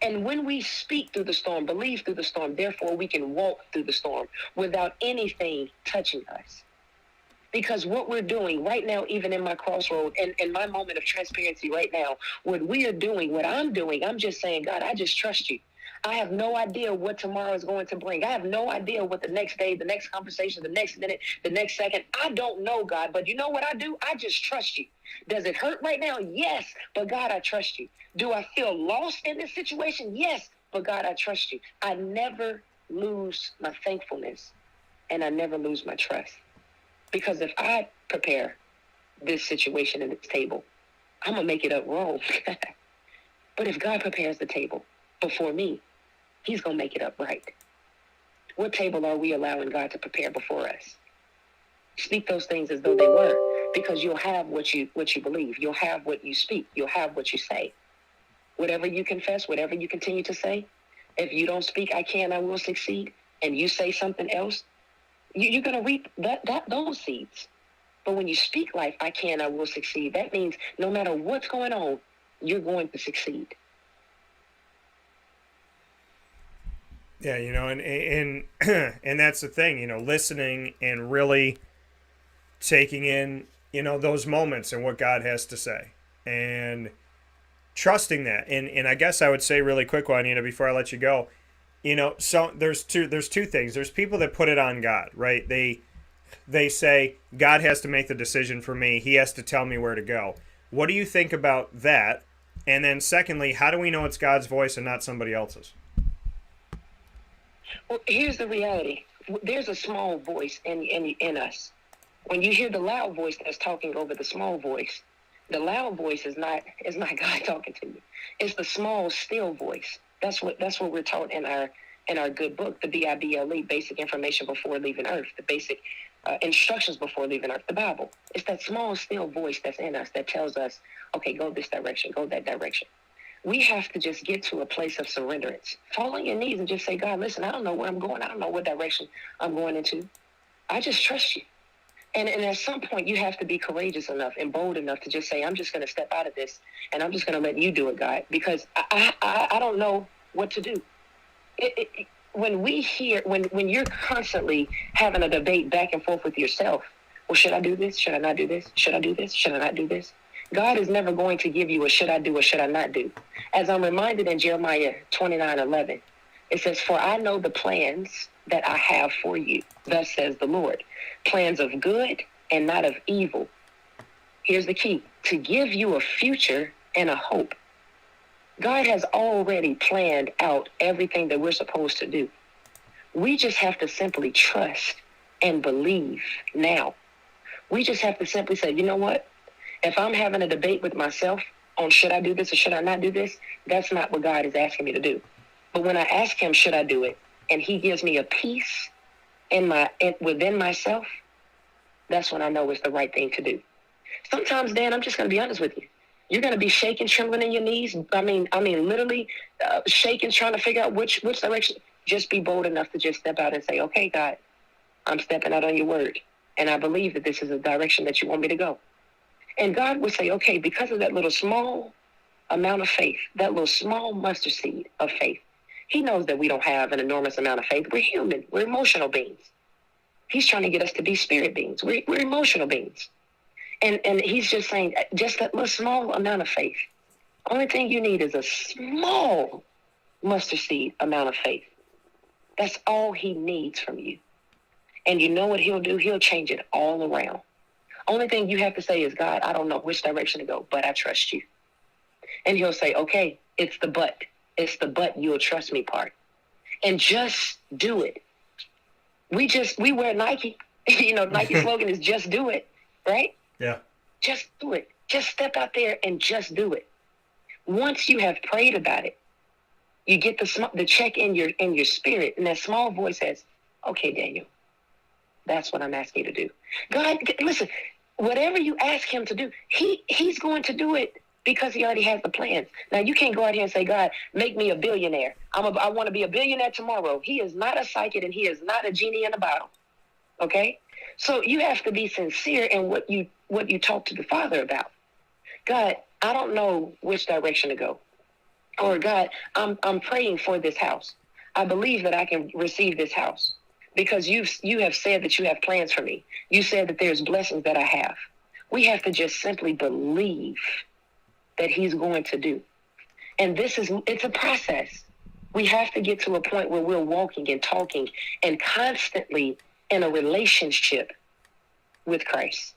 And when we speak through the storm, believe through the storm, therefore we can walk through the storm without anything touching us. Because what we're doing right now, even in my crossroad and in my moment of transparency right now, what we are doing, what I'm doing, I'm just saying, God, I just trust you. I have no idea what tomorrow is going to bring. I have no idea what the next day, the next conversation, the next minute, the next second. I don't know, God, but you know what I do? I just trust you. Does it hurt right now? Yes, but God, I trust you. Do I feel lost in this situation? Yes, but God, I trust you. I never lose my thankfulness, and I never lose my trust. Because if I prepare this situation and this table, I'm going to make it up wrong. But if God prepares the table before me, he's going to make it up right. What table are we allowing God to prepare before us? Speak those things as though they were, because you'll have what you believe. You'll have what you speak. You'll have what you say. Whatever you confess, whatever you continue to say, if you don't speak, I can, I will succeed, and you say something else, you're going to reap those seeds. But when you speak life, I can, I will succeed, that means no matter what's going on, you're going to succeed. Yeah, and that's the thing, listening and really taking in, those moments and what God has to say and trusting that. And I guess I would say really quick, Juanita, before I let you go, so there's two things. There's people that put it on God, right? They say, God has to make the decision for me. He has to tell me where to go. What do you think about that? And then secondly, how do we know it's God's voice and not somebody else's? Well, here's the reality. There's a small voice in us. When you hear the loud voice that's talking over the small voice, the loud voice is not God talking to you. It's the small, still voice. That's what we're taught in our good book, the Bible, basic information before leaving Earth, the basic instructions before leaving Earth, the Bible. It's that small, still voice that's in us that tells us, okay, go this direction, go that direction. We have to just get to a place of surrenderance. Fall on your knees and just say, God, listen, I don't know where I'm going. I don't know what direction I'm going into. I just trust you. And at some point, you have to be courageous enough and bold enough to just say, I'm just going to step out of this, and I'm just going to let you do it, God, because I don't know what to do. When you're constantly having a debate back and forth with yourself, well, should I do this? Should I not do this? Should I do this? Should I not do this? God is never going to give you a should I do or should I not do. As I'm reminded in Jeremiah 29:11, it says, for I know the plans that I have for you, thus says the Lord, plans of good and not of evil. Here's the key, to give you a future and a hope. God has already planned out everything that we're supposed to do. We just have to simply trust and believe now. We just have to simply say, you know what? If I'm having a debate with myself on should I do this or should I not do this, that's not what God is asking me to do. But when I ask him, should I do it? And he gives me a peace within myself, that's when I know it's the right thing to do. Sometimes, Dan, I'm just going to be honest with you. You're going to be shaking, trembling in your knees. I mean, literally shaking, trying to figure out which direction. Just be bold enough to just step out and say, okay, God, I'm stepping out on your word. And I believe that this is a direction that you want me to go. And God would say, okay, because of that little small amount of faith, that little small mustard seed of faith, he knows that we don't have an enormous amount of faith. We're human. We're emotional beings. He's trying to get us to be spirit beings. We're emotional beings. And he's just saying, just that little small amount of faith. Only thing you need is a small mustard seed amount of faith. That's all he needs from you. And you know what he'll do? He'll change it all around. Only thing you have to say is, God, I don't know which direction to go, but I trust you. And he'll say, okay, it's the but. It's the but you'll trust me part. And just do it. We wear Nike. Nike slogan is just do it, right? Yeah. Just do it. Just step out there and just do it. Once you have prayed about it, you get the check in your spirit, and that small voice says, okay, Daniel, that's what I'm asking you to do. God, listen, whatever you ask him to do, he's going to do it because he already has the plans. Now, you can't go out here and say, God, make me a billionaire. I want to be a billionaire tomorrow. He is not a psychic, and he is not a genie in a bottle. Okay? So you have to be sincere in what you talk to the Father about. God, I don't know which direction to go. Or God, I'm praying for this house. I believe that I can receive this house because you have said that you have plans for me. You said that there's blessings that I have. We have to just simply believe that he's going to do. And it's a process. We have to get to a point where we're walking and talking and constantly in a relationship with Christ.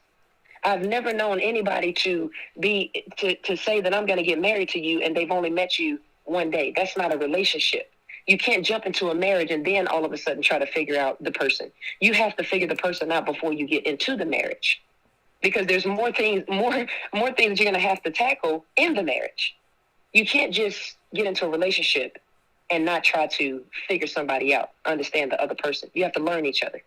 I've never known anybody to say that I'm going to get married to you and they've only met you one day. That's not a relationship. You can't jump into a marriage and then all of a sudden try to figure out the person. You have to figure the person out before you get into the marriage, because there's more things that you're going to have to tackle in the marriage. You can't just get into a relationship and not try to figure somebody out, understand the other person. You have to learn each other.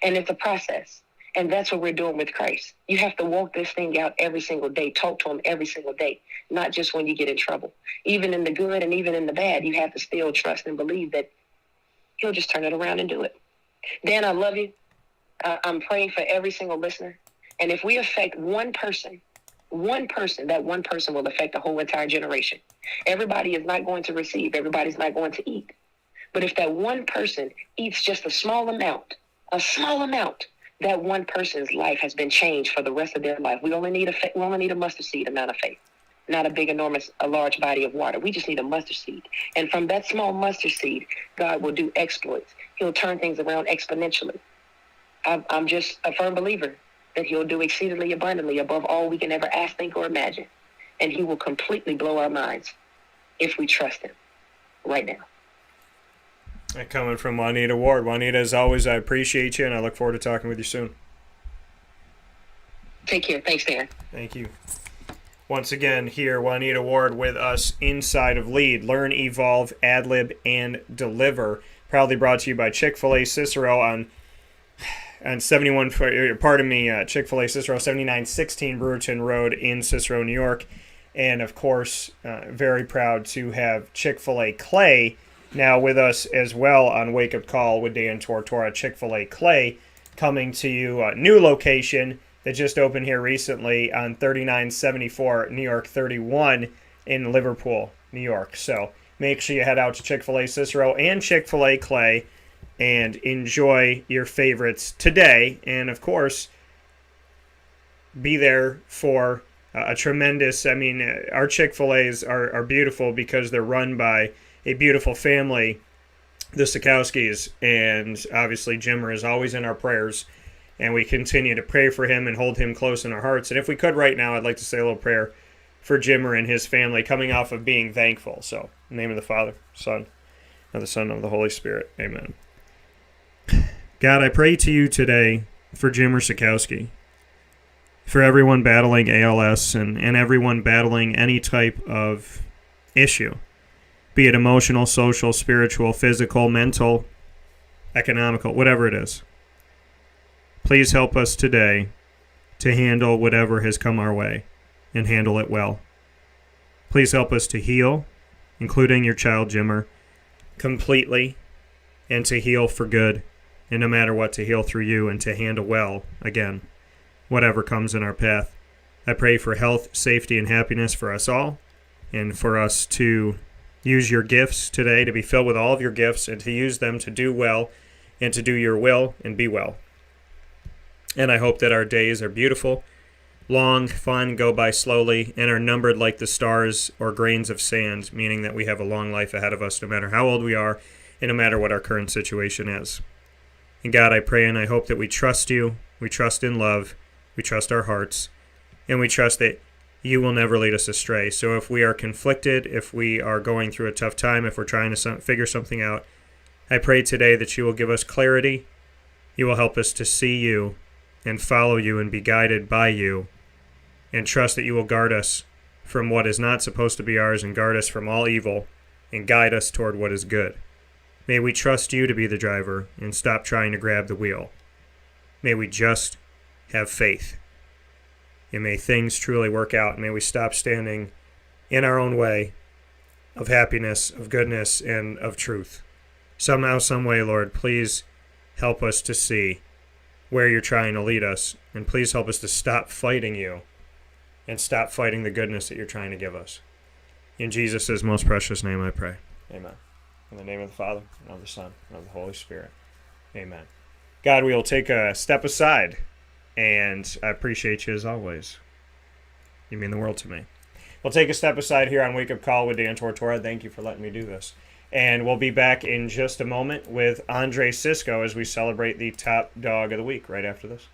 And it's a process. And that's what we're doing with Christ. You have to walk this thing out every single day, talk to him every single day, not just when you get in trouble. Even in the good and even in the bad, you have to still trust and believe that he'll just turn it around and do it. Dan, I love you. I'm praying for every single listener. And if we affect one person, that one person will affect the whole entire generation. Everybody is not going to receive. Everybody's not going to eat. But if that one person eats just a small amount, that one person's life has been changed for the rest of their life. We only need a mustard seed amount of faith, not a big, a large body of water. We just need a mustard seed. And from that small mustard seed, God will do exploits. He'll turn things around exponentially. I'm just a firm believer that he'll do exceedingly abundantly above all we can ever ask, think, or imagine. And he will completely blow our minds if we trust him right now. Coming from Juanita Ward. Juanita, as always, I appreciate you, and I look forward to talking with you soon. Take care. Thanks, Dan. Thank you. Once again, here, Juanita Ward with us inside of Lead. Learn, evolve, ad-lib, and deliver. Proudly brought to you by Chick-fil-A Cicero on Chick-fil-A Cicero, 7916 Brewerton Rd in Cicero, New York. And, of course, very proud to have Chick-fil-A Clay now with us as well on Wake Up Call with Dan Tortora. Chick-fil-A Clay coming to you, a new location that just opened here recently on 3974 New York 31 in Liverpool, New York. So make sure you head out to Chick-fil-A Cicero and Chick-fil-A Clay and enjoy your favorites today. And, of course, be there for a tremendous, our Chick-fil-A's are beautiful because they're run by a beautiful family, the Sikowskis, and obviously Jimmer is always in our prayers, and we continue to pray for him and hold him close in our hearts. And if we could right now, I'd like to say a little prayer for Jimmer and his family coming off of being thankful. So, in the name of the Father, Son, and the Son of the Holy Spirit. Amen. God, I pray to you today for Jimmer Sikowski, for everyone battling ALS and everyone battling any type of issue, be it emotional, social, spiritual, physical, mental, economical, whatever it is. Please help us today to handle whatever has come our way and handle it well. Please help us to heal, including your child Jimmer, completely, and to heal for good, and no matter what, to heal through you and to handle well, again, whatever comes in our path. I pray for health, safety, and happiness for us all, and for us to use your gifts today, to be filled with all of your gifts, and to use them to do well, and to do your will, and be well. And I hope that our days are beautiful, long, fun, go by slowly, and are numbered like the stars or grains of sand, meaning that we have a long life ahead of us no matter how old we are, and no matter what our current situation is. And God, I pray and I hope that we trust you, we trust in love, we trust our hearts, and we trust that you will never lead us astray. So if we are conflicted, if we are going through a tough time, if we're trying to figure something out, I pray today that you will give us clarity, you will help us to see you and follow you and be guided by you, and trust that you will guard us from what is not supposed to be ours and guard us from all evil and guide us toward what is good. May we trust you to be the driver and stop trying to grab the wheel. May we just have faith. And may things truly work out. May we stop standing in our own way of happiness, of goodness, and of truth. Somehow, some way, Lord, please help us to see where you're trying to lead us. And please help us to stop fighting you and stop fighting the goodness that you're trying to give us. In Jesus' most precious name I pray. Amen. In the name of the Father, and of the Son, and of the Holy Spirit. Amen. God, we will take a step aside, and I appreciate you as always. You mean the world to me. We'll take a step aside here on Wake Up Call with Dan Tortora. Thank you for letting me do this. And we'll be back in just a moment with Andre Cisco as we celebrate the top dog of the week right after this.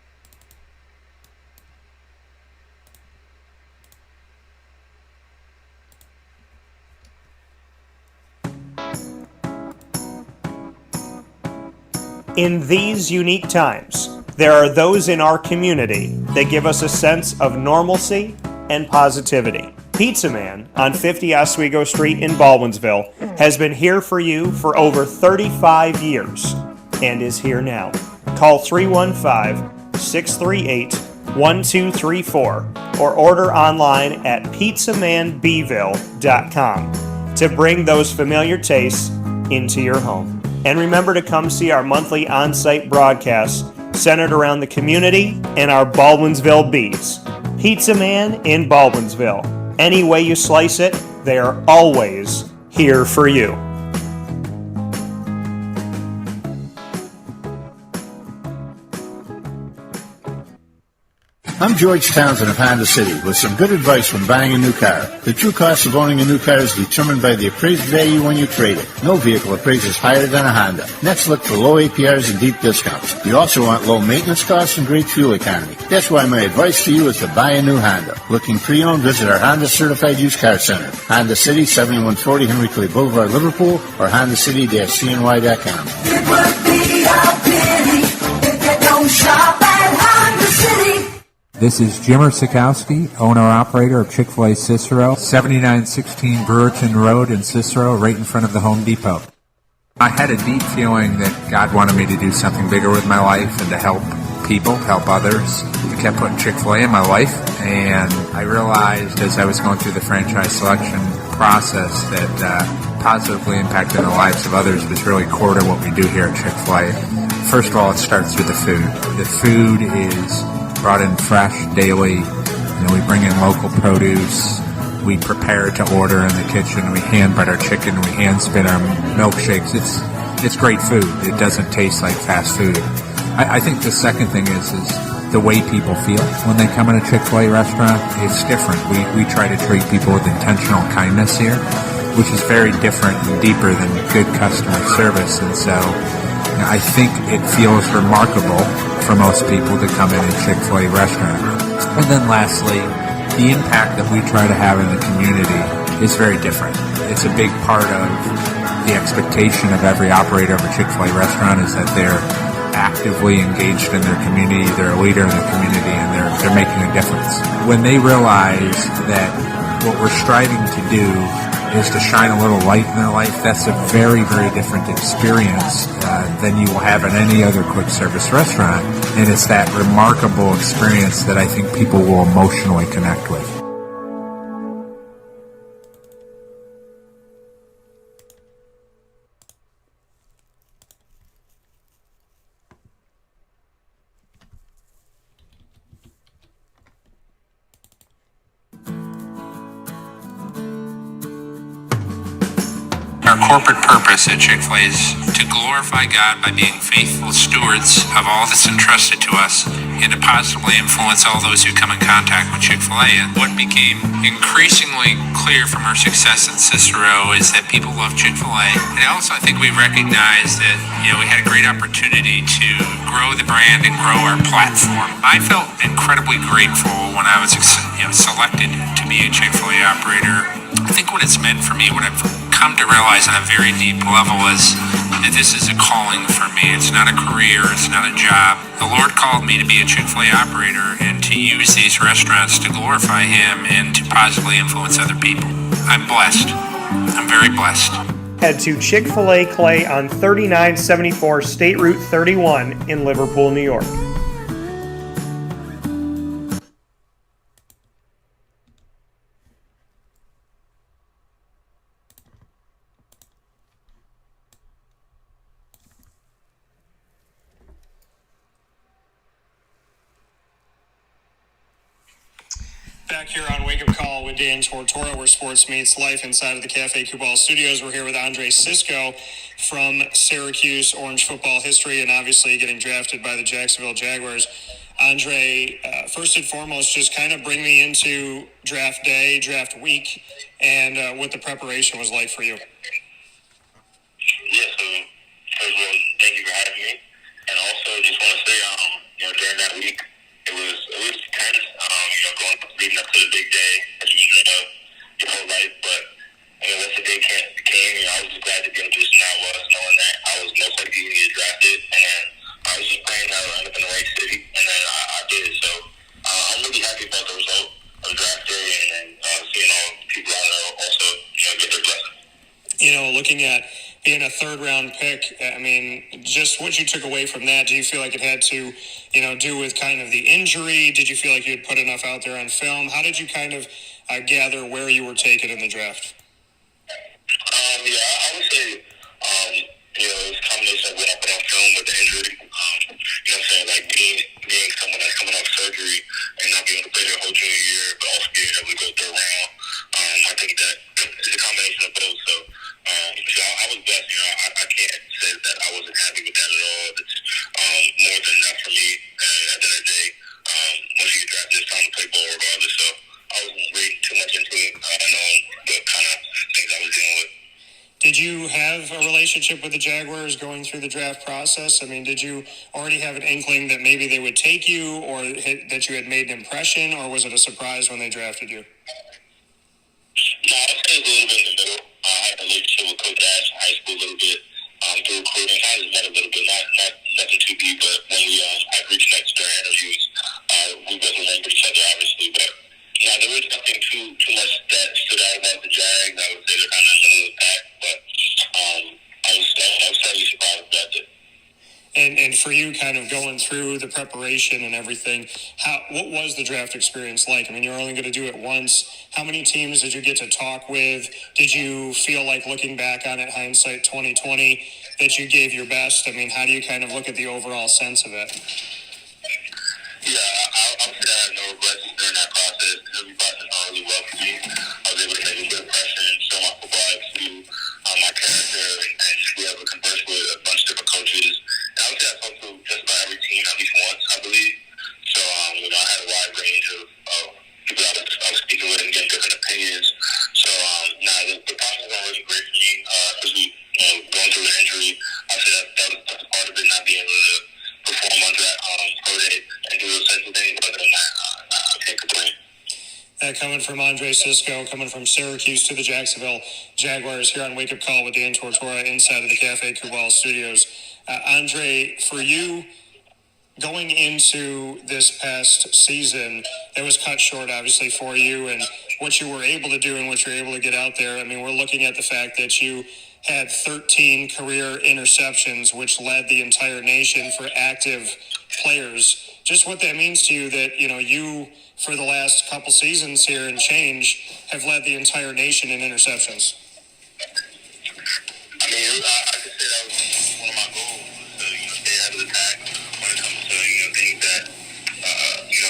In these unique times, there are those in our community that give us a sense of normalcy and positivity. Pizza Man on 50 Oswego Street in Baldwinsville has been here for you for over 35 years and is here now. Call 315-638-1234 or order online at pizzamanbville.com to bring those familiar tastes into your home. And remember to come see our monthly on-site broadcasts centered around the community and our Baldwinsville beats. Pizza Man in Baldwinsville. Any way you slice it, they are always here for you. I'm George Townsend of Honda City with some good advice when buying a new car. The true cost of owning a new car is determined by the appraised value when you trade it. No vehicle appraises higher than a Honda. Next, look for low APRs and deep discounts. You also want low maintenance costs and great fuel economy. That's why my advice to you is to buy a new Honda. Looking pre-owned, visit our Honda Certified Used Car Center. Honda City, 7140 Henry Clay Boulevard, Liverpool, or HondaCity-CNY.com. It would be a pity if you don't shop at Honda City. This is Jimmer Sikowski, owner-operator of Chick-fil-A Cicero, 7916 Brewerton Rd in Cicero, right in front of the Home Depot. I had a deep feeling that God wanted me to do something bigger with my life and to help people, help others. I kept putting Chick-fil-A in my life, and I realized as I was going through the franchise selection process that positively impacting the lives of others was really core to what we do here at Chick-fil-A. First of all, it starts with the food. The food is brought in fresh daily. We bring in local produce. We prepare to order in the kitchen. We hand butter chicken. We hand spin our milkshakes. It's great food. It doesn't taste like fast food. I think the second thing is the way people feel when they come in a Chick-fil-A restaurant. It's different. We try to treat people with intentional kindness here, which is very different and deeper than good customer service. And so I think it feels remarkable for most people to come in a Chick-fil-A restaurant. And then lastly, the impact that we try to have in the community is very different. It's a big part of the expectation of every operator of a Chick-fil-A restaurant is that they're actively engaged in their community, they're a leader in the community, and they're making a difference. When they realize that what we're striving to do is to shine a little light in their life, that's a very, very different experience than you will have in any other quick service restaurant. And it's that remarkable experience that I think people will emotionally connect with. Our corporate purpose at Chick-fil-A is to glorify God by being faithful stewards of all that's entrusted to us and to positively influence all those who come in contact with Chick-fil-A. And what became increasingly clear from our success in Cicero is that people love Chick-fil-A. And also I think we recognized that, we had a great opportunity to grow the brand and grow our platform. I felt incredibly grateful when I was selected to be a Chick-fil-A operator. I think what it's meant for me, what I've come to realize on a very deep level is that this is a calling for me. It's not a career, it's not a job. The Lord called me to be a Chick-fil-A operator and to use these restaurants to glorify Him and to positively influence other people. I'm blessed. I'm very blessed. Head to Chick-fil-A Clay on 3974 State Route 31 in Liverpool, New York. Back here on Wake Up Call with Dan Tortora, where sports meets life inside of the Cafe Kubal studios. We're here with Andre Cisco from Syracuse, Orange football history, and obviously getting drafted by the Jacksonville Jaguars. Andre, first and foremost, just kind of bring me into draft day, draft week, and what the preparation was like for you. Yeah, so first of all, thank you for having me. And also, just want to say, during that week, it was tense, leading up to the big day that you dream of your whole life. But once the day came, I was just glad to be in the position I was, knowing that I was most likely going to get drafted. And then I was just praying that I would end up in the right city, and then I did. So I'm really happy about the result of draft day, and then seeing all the people out there also get their blessing. Looking at being a third-round pick, just what you took away from that, do you feel like it had to, do with kind of the injury? Did you feel like you had put enough out there on film? How did you kind of gather where you were taken in the draft? I would say, it was a combination of what I put on film with the injury. Like being someone that's coming off surgery and not being able to play their whole junior year, but also being able to go third round. I think that it's a combination of both. So I was blessed. I can't say that I wasn't happy with that at all. It's more than enough for me. And at the end of the day, once you get drafted, it's time to play ball regardless. So I wasn't reading too much into it, knowing what kind of things I was dealing with. Did you have a relationship with the Jaguars going through the draft process? Did you already have an inkling that maybe they would take you, or that you had made an impression, or was it a surprise when they drafted you? No, I would say it was a little bit in the middle. I had a relationship with Coach Ash in high school a little bit through recruiting. I just met a little bit, not nothing too deep, but when we had reached next during interviews, we both remembered each other, obviously. But there was nothing too much that stood out about the Jags. I would say they're kind of in the middle of the pack, but I was slightly surprised about it. And for you, kind of going through the preparation and everything, what was the draft experience like? You're only going to do it once. How many teams did you get to talk with? Did you feel like, looking back on it, hindsight 2020, that you gave your best? How do you kind of look at the overall sense of it? Yeah, I would say I had no regrets during that process. Every process went really well for me. I was able to make a good impression, show my football IQ, my character, and just be able to converse with a bunch of different coaches. And I would say I spoke to just about every team at least once, I believe. So coming from Andre Cisco, coming from Syracuse to the Jacksonville Jaguars here on Wake Up Call with Dan Tortora inside of the Cafe Cubal studios. Andre, for you, going into this past season, it was cut short, obviously, for you and what you were able to do and what you're able to get out there. I mean, we're looking at the fact that you had 13 career interceptions, which led the entire nation for active players. Just what that means to you that, you, for the last couple seasons here and change, have led the entire nation in interceptions. I mean, I could say that was one of my goals, to stay ahead of the pack when it comes to things that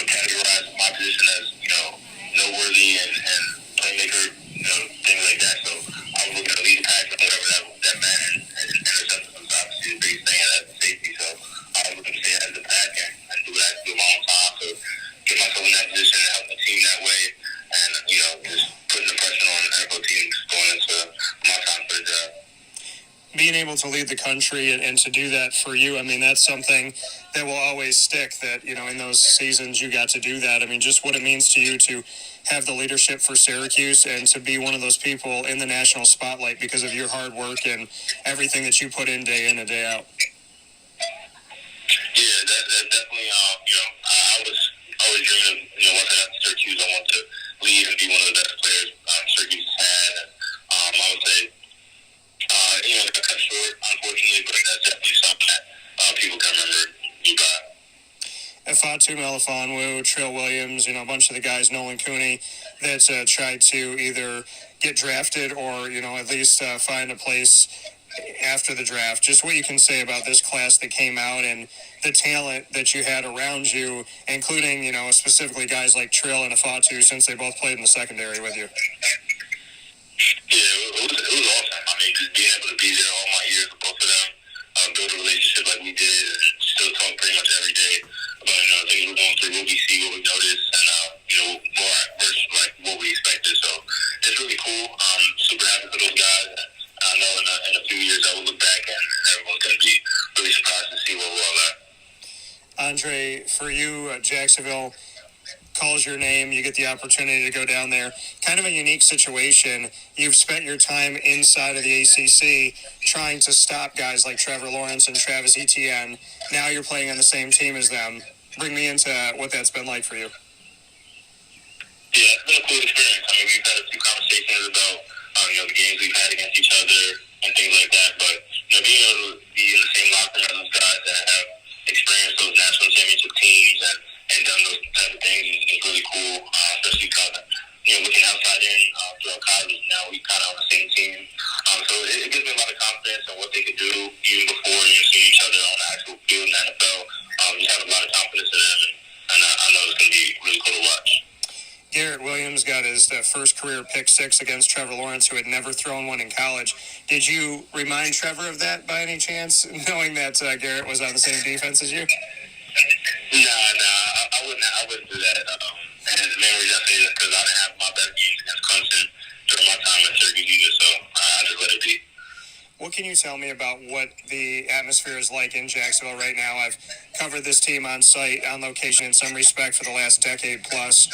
categorize my position as noteworthy and playmaker, things like that. So I was looking to lead the pack and whatever that meant, and interceptions was obviously the biggest thing as a safety. So I was looking to stay ahead of the pack and do what I could do my own time to get myself in that position and help the team that way, and just putting the pressure on NFL teams going into my time for the job. Being able to lead the country and to do that for you, I mean, that's something that will always stick, that, in those seasons you got to do that. I mean, just what it means to you to have the leadership for Syracuse and to be one of those people in the national spotlight because of your hard work and everything that you put in and day out. Yeah, that definitely, I was always dreaming of, once I got to Syracuse, I want to lead and be one of the best players Syracuse has had. And I would say, it got cut short, unfortunately, but that's definitely something that people can remember you by. Fatu Melifonwu, Trill Williams, a bunch of the guys, Nolan Cooney, that tried to either get drafted or, at least find a place after the draft. Just what you can say about this class that came out and the talent that you had around you, including, specifically guys like Trill and Fatu, since they both played in the secondary with you. Yeah, it was awesome. I mean, just being able to be there all my years with both of them, build a relationship like we did, and still talk pretty much every day about things we're going through, what we see, what we notice, and more versus like what we expected. So it's really cool. I'm super happy for those guys. I know in a few years I will look back and everyone's going to be really surprised to see where we're all at. Andre, for you, Jacksonville calls your name, you get the opportunity to go down there. Kind of a unique situation. You've spent your time inside of the ACC trying to stop guys like Trevor Lawrence and Travis Etienne. Now you're playing on the same team as them. Bring me into what that's been like for you. Yeah, it's been a cool experience. I mean, we've had a few conversations about, the games we've had against each other and things like that. But, being able to be in the same locker room as those guys that have experienced those national championship teams and done those type of things is really cool, especially because, looking outside in throughout college, now we kind of on the same team. So it gives me a lot of confidence in what they could do even before seeing each other on the actual field in the NFL. We have a lot of confidence in them, and I know it's going to be really cool to watch. Garrett Williams got his first career pick six against Trevor Lawrence, who had never thrown one in college. Did you remind Trevor of that by any chance, knowing that Garrett was on the same defense as you? No, I wouldn't do that. And the main reason I say that is because I didn't have my best games against Clemson during my time at Syracuse either, so I just let it be. What can you tell me about what the atmosphere is like in Jacksonville right now? I've covered this team on site, on location in some respect for the last decade plus.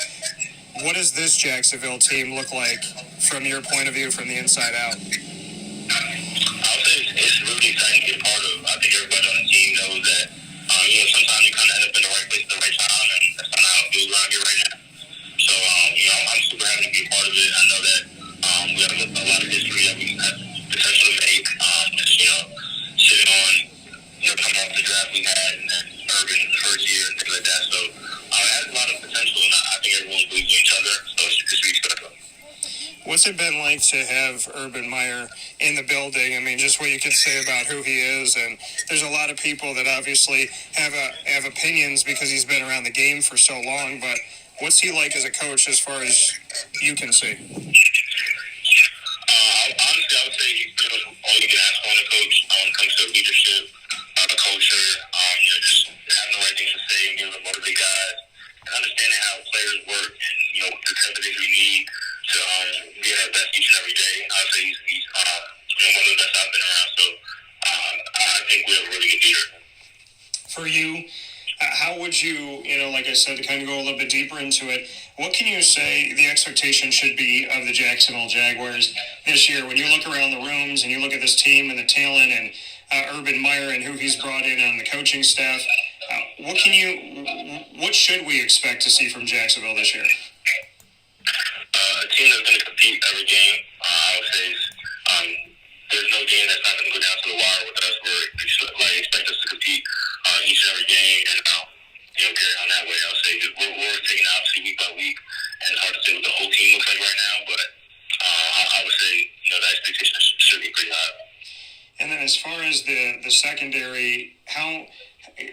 What does this Jacksonville team look like from your point of view, from the inside out? I would say it's really exciting to be a part of. I think everybody on the team knows that, sometimes you kind of end up in the right place at the right time, and that's kind of how it feels around here right now. So, I'm super happy to be a part of it. I know that we have a lot of history that we have potential to make, sitting on, coming off the draft we had, and then Urban first year and things like that. So, it has a lot of potential, and I think everyone believes in each other, so it's really special. What's it been like to have Urban Meyer in the building? I mean, just what you can say about who he is, and there's a lot of people that obviously have opinions because he's been around the game for so long, but what's he like as a coach as far as you can see? Honestly, I would say he's good on all you can ask for in a coach when it comes to leadership, the culture, just having the right things to say and being able to motivate guys, and understanding how players work and, the type of things we need to be at our best each and every day. I would say he's one of the best I've been around, so I think we have a really good leader. For you, how would you, like I said, to kind of go a little bit deeper into it, what can you say the expectation should be of the Jacksonville Jaguars this year? When you look around the rooms and you look at this team and the talent and Urban Meyer and who he's brought in on the coaching staff, what should we expect to see from Jacksonville this year? A team that's going to compete every game. I would say there's no game that's not going to go down to the wire with us. We're expect us to compete each and every game and carry on that way. I would say we're taking obviously week by week, and it's hard to say what the whole team looks like right now. But I would say the expectations should be pretty high. And then as far as the secondary,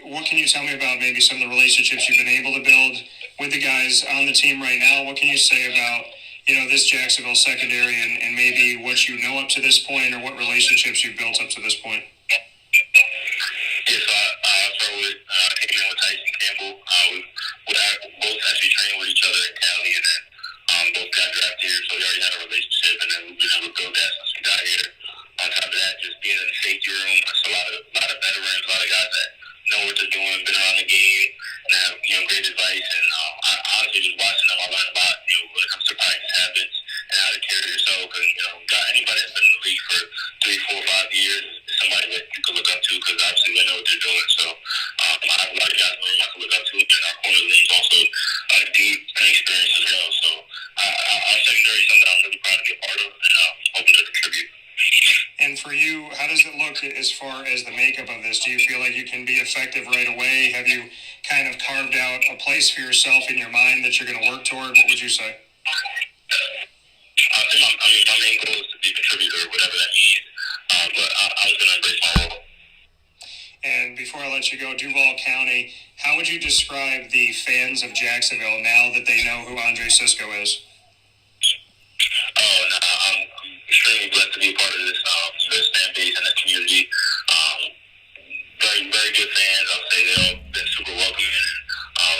what can you tell me about maybe some of the relationships you've been able to build with the guys on the team right now? What can you say about this Jacksonville secondary and maybe what you know up to this point or what relationships you've built up to this point? Yeah, so I'll start with came in with Tyson Campbell. We both actually trained with each other in Cali, and then both got drafted here, so we already had a relationship, and then we've been able to build that since we got here. On top of that, just being in the safety room, it's a lot of veterans, a lot of guys that know what they're doing, been around the game, and have great advice. And I honestly just watching them, I learned a lot when it comes to practice habits and how to carry yourself. And anybody that's been in the league for 3, 4, 5 years is somebody that you can look up to because obviously they know what they're doing. So I have a lot of guys I can look up to, and our corner league is also deep and experienced as well. So our secondary is something I'm really proud to be a part of, and hoping to contribute. And for you, how does it look as far as the makeup of this? Do you feel like you can be effective right away? Have you kind of carved out a place for yourself in your mind that you're going to work toward? What would you say? I think my main goal is to be a contributor, whatever that means. But I was going to embrace my role. And before I let you go, Duval County, how would you describe the fans of Jacksonville now that they know who Andre Cisco is? I'm extremely blessed to be a part of this fan base and this community. Very, very good fans. I'll say they've all been super welcoming and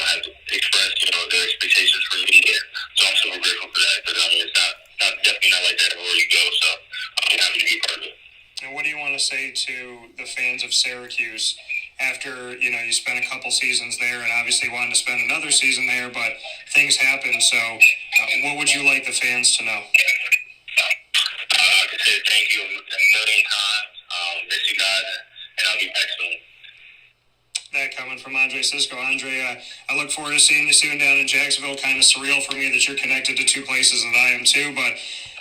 have expressed, their expectations for me. And so I'm super grateful for that because it's not definitely not like that everywhere you go. So I'm happy to be a part of it. And what do you want to say to the fans of Syracuse after, you spent a couple seasons there and obviously wanted to spend another season there, but things happen. So what would you like the fans to know? I could say thank you a million times. Miss you guys, and I'll be back soon. That coming from Andre Cisco. Andre, I look forward to seeing you soon down in Jacksonville. Kind of surreal for me that you're connected to two places that I am too, but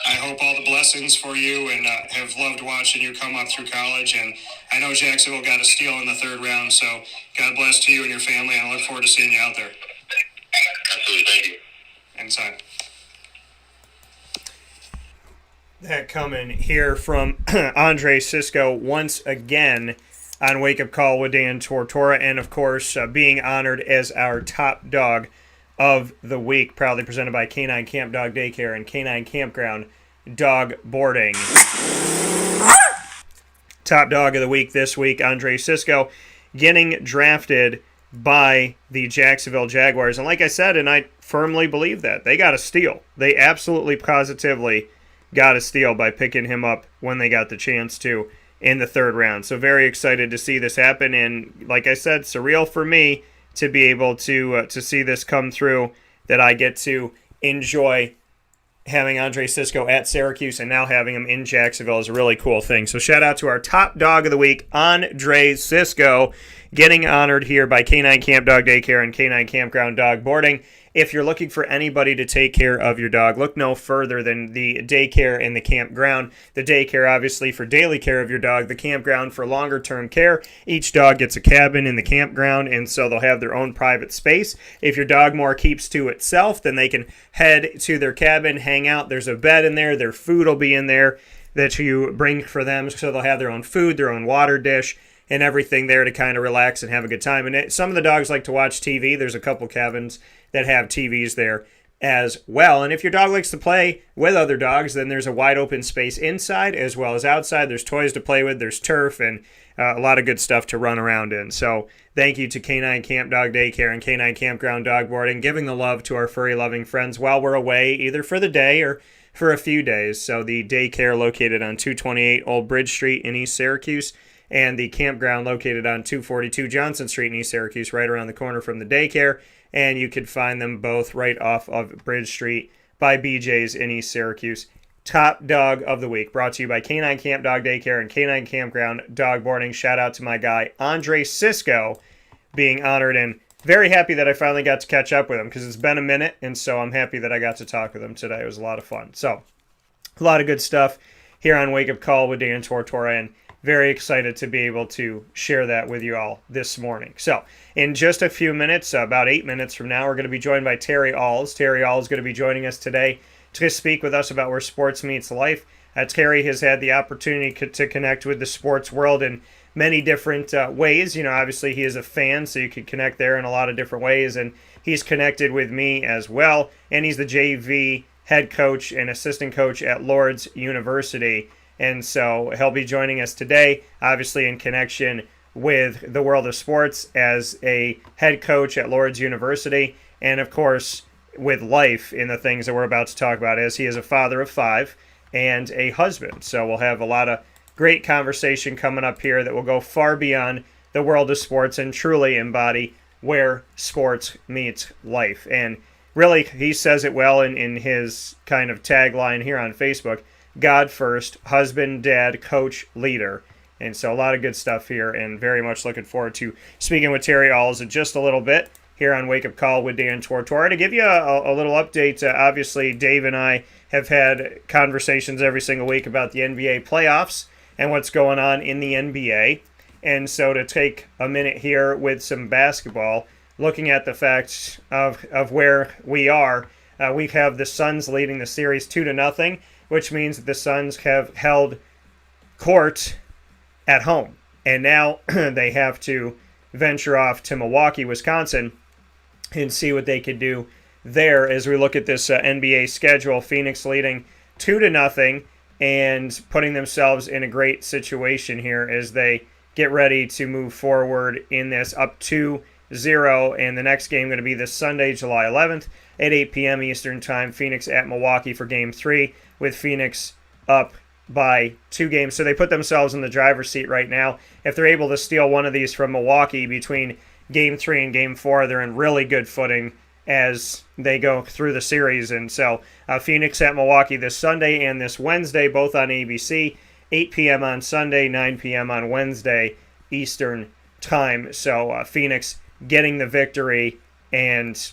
I hope all the blessings for you and have loved watching you come up through college. And I know Jacksonville got a steal in the third round, so God bless to you and your family, and I look forward to seeing you out there. Absolutely, thank you. Anytime. That coming here from Andre Cisco once again on Wake Up Call with Dan Tortora, and of course being honored as our top dog of the week, proudly presented by K9 Camp Dog Daycare and K9 Kampground Dog Boarding. Top dog of the week this week, Andre Cisco, getting drafted by the Jacksonville Jaguars. And like I said, and I firmly believe that, they got a steal. They absolutely positively got a steal by picking him up when they got the chance to in the third round. So very excited to see this happen. And like I said, surreal for me to be able to see this come through, that I get to enjoy having Andre Cisco at Syracuse and now having him in Jacksonville is a really cool thing. So shout out to our top dog of the week, Andre Cisco, getting honored here by K9 Camp Dog Daycare and K9 Kampground Dog Boarding. If you're looking for anybody to take care of your dog, look no further than the daycare and the campground. The daycare, obviously, for daily care of your dog. The campground for longer-term care. Each dog gets a cabin in the campground, and so they'll have their own private space. If your dog more keeps to itself, then they can head to their cabin, hang out. There's a bed in there. Their food will be in there that you bring for them, so they'll have their own food, their own water dish, and everything there to kind of relax and have a good time. And some of the dogs like to watch TV. There's a couple cabins that have TVs there as well. And if your dog likes to play with other dogs, then there's a wide open space inside as well as outside. There's toys to play with, there's turf, and a lot of good stuff to run around in. So thank you to K9 Camp Dog Daycare and K9 Kampground Dog Boarding, giving the love to our furry loving friends while we're away, either for the day or for a few days. So the daycare located on 228 Old Bridge Street in East Syracuse, and the Kampground located on 242 Johnson Street in East Syracuse, right around the corner from the Daycare. And you could find them both right off of Bridge Street by BJ's in East Syracuse. Top Dog of the Week, brought to you by Canine Camp Dog Daycare and Canine Campground Dog Boarding. Shout out to my guy, Andre Cisco, being honored, and very happy that I finally got to catch up with him because it's been a minute, and so I'm happy that I got to talk with him today. It was a lot of fun. So, a lot of good stuff here on Wake Up Call with Dan Tortora, and very excited to be able to share that with you all this morning. So, in just a few minutes, about 8 minutes from now, we're going to be joined by Terry Awls. Terry Awls is going to be joining us today to speak with us about where sports meets life. Terry has had the opportunity to connect with the sports world in many different ways. You know, obviously he is a fan, so you could connect there in a lot of different ways, and he's connected with me as well, and he's the JV head coach and assistant coach at Lourdes University, and so he'll be joining us today, obviously in connection with the world of sports as a head coach at Lourdes University, and of course with life in the things that we're about to talk about, as he is a father of 5 and a husband. So we'll have a lot of great conversation coming up here that will go far beyond the world of sports and truly embody where sports meets life. And really, he says it well in his kind of tagline here on Facebook: God first, husband, dad, coach, leader. And so a lot of good stuff here, and very much looking forward to speaking with Terry Awls in just a little bit here on Wake Up Call with Dan Tortora. To give you a little update, obviously Dave and I have had conversations every single week about the NBA playoffs and what's going on in the NBA. And so to take a minute here with some basketball, looking at the facts of where we are, we have the Suns leading the series 2-0, which means that the Suns have held court at home. And now they have to venture off to Milwaukee, Wisconsin, and see what they could do there as we look at this NBA schedule. Phoenix leading 2-0 and putting themselves in a great situation here as they get ready to move forward in this up 2-0. And the next game going to be this Sunday, July 11th at 8 p.m. Eastern Time. Phoenix at Milwaukee for Game 3, with Phoenix up by 2 games. So they put themselves in the driver's seat right now. If they're able to steal one of these from Milwaukee between Game 3 and Game 4, they're in really good footing as they go through the series. And so Phoenix at Milwaukee this Sunday and this Wednesday, both on ABC, 8 p.m. on Sunday, 9 p.m. on Wednesday Eastern Time. So Phoenix getting the victory, and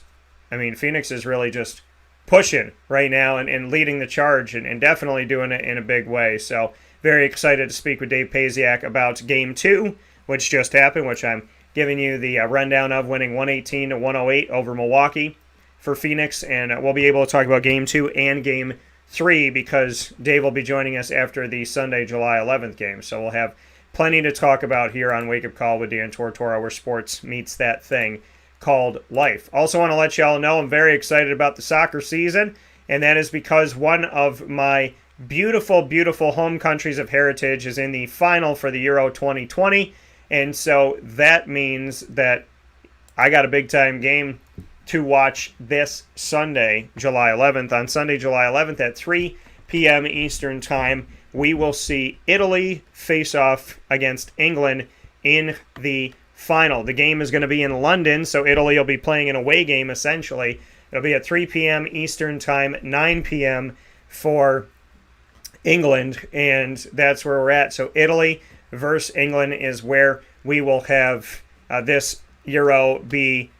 I mean, Phoenix is really just pushing right now and leading the charge and definitely doing it in a big way. So very excited to speak with Dave Paziak about Game 2, which just happened, which I'm giving you the rundown of, winning 118-108 over Milwaukee for Phoenix. And we'll be able to talk about Game 2 and Game 3 because Dave will be joining us after the Sunday, July 11th game. So we'll have plenty to talk about here on Wake Up Call with Dan Tortora, where sports meets that thing called life. Also want to let y'all know I'm very excited about the soccer season, and that is because one of my beautiful, beautiful home countries of heritage is in the final for the Euro 2020. And so that means that I got a big-time game to watch this Sunday, July 11th. On Sunday, July 11th at 3 p.m. Eastern Time, we will see Italy face off against England in the final. The game is going to be in London, so Italy will be playing an away game, essentially. It'll be at 3 p.m. Eastern Time, 9 p.m. for England, and that's where we're at. So Italy versus England is where we will have this Euro be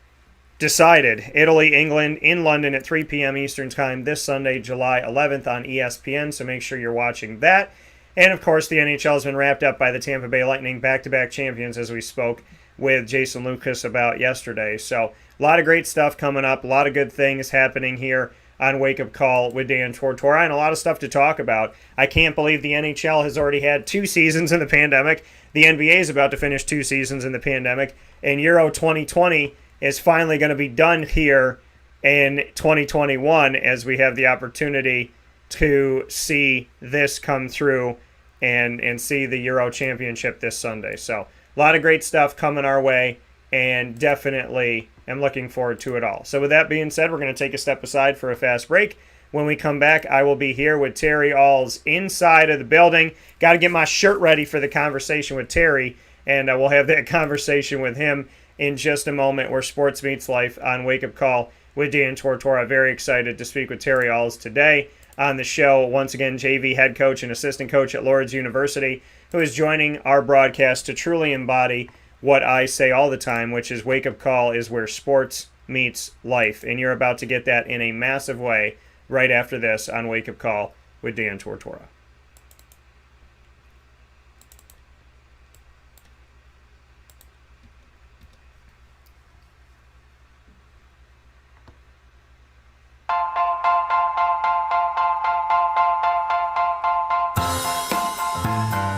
decided. Italy, England in London at 3 p.m. Eastern Time this Sunday, July 11th on ESPN, so make sure you're watching that. And, of course, the NHL has been wrapped up by the Tampa Bay Lightning, back-to-back champions, as we spoke with Jason Lucas about yesterday. So a lot of great stuff coming up, a lot of good things happening here on Wake Up Call with Dan Tortora, and a lot of stuff to talk about. I can't believe the NHL has already had 2 seasons in the pandemic. The NBA is about to finish 2 seasons in the pandemic, and Euro 2020 is finally going to be done here in 2021 as we have the opportunity to see this come through and see the Euro Championship this Sunday. So a lot of great stuff coming our way, and definitely am looking forward to it all. So with that being said, we're going to take a step aside for a fast break. When we come back, I will be here with Terry Awls inside of the building. Got to get my shirt ready for the conversation with Terry, and we'll have that conversation with him in just a moment, where sports meets life on Wake Up Call with Dan Tortora. Very excited to speak with Terry Awls today on the show. Once again, JV head coach and assistant coach at Lourdes University, who is joining our broadcast to truly embody what I say all the time, which is Wake Up Call is where sports meets life. And you're about to get that in a massive way right after this on Wake Up Call with Dan Tortora.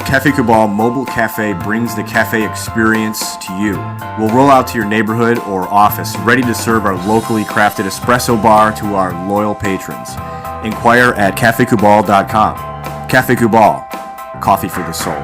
Cafe Cabal Mobile Cafe brings the cafe experience to you. We'll roll out to your neighborhood or office, ready to serve our locally crafted espresso bar to our loyal patrons. Inquire at cafecabal.com. Cafe Cabal, coffee for the soul.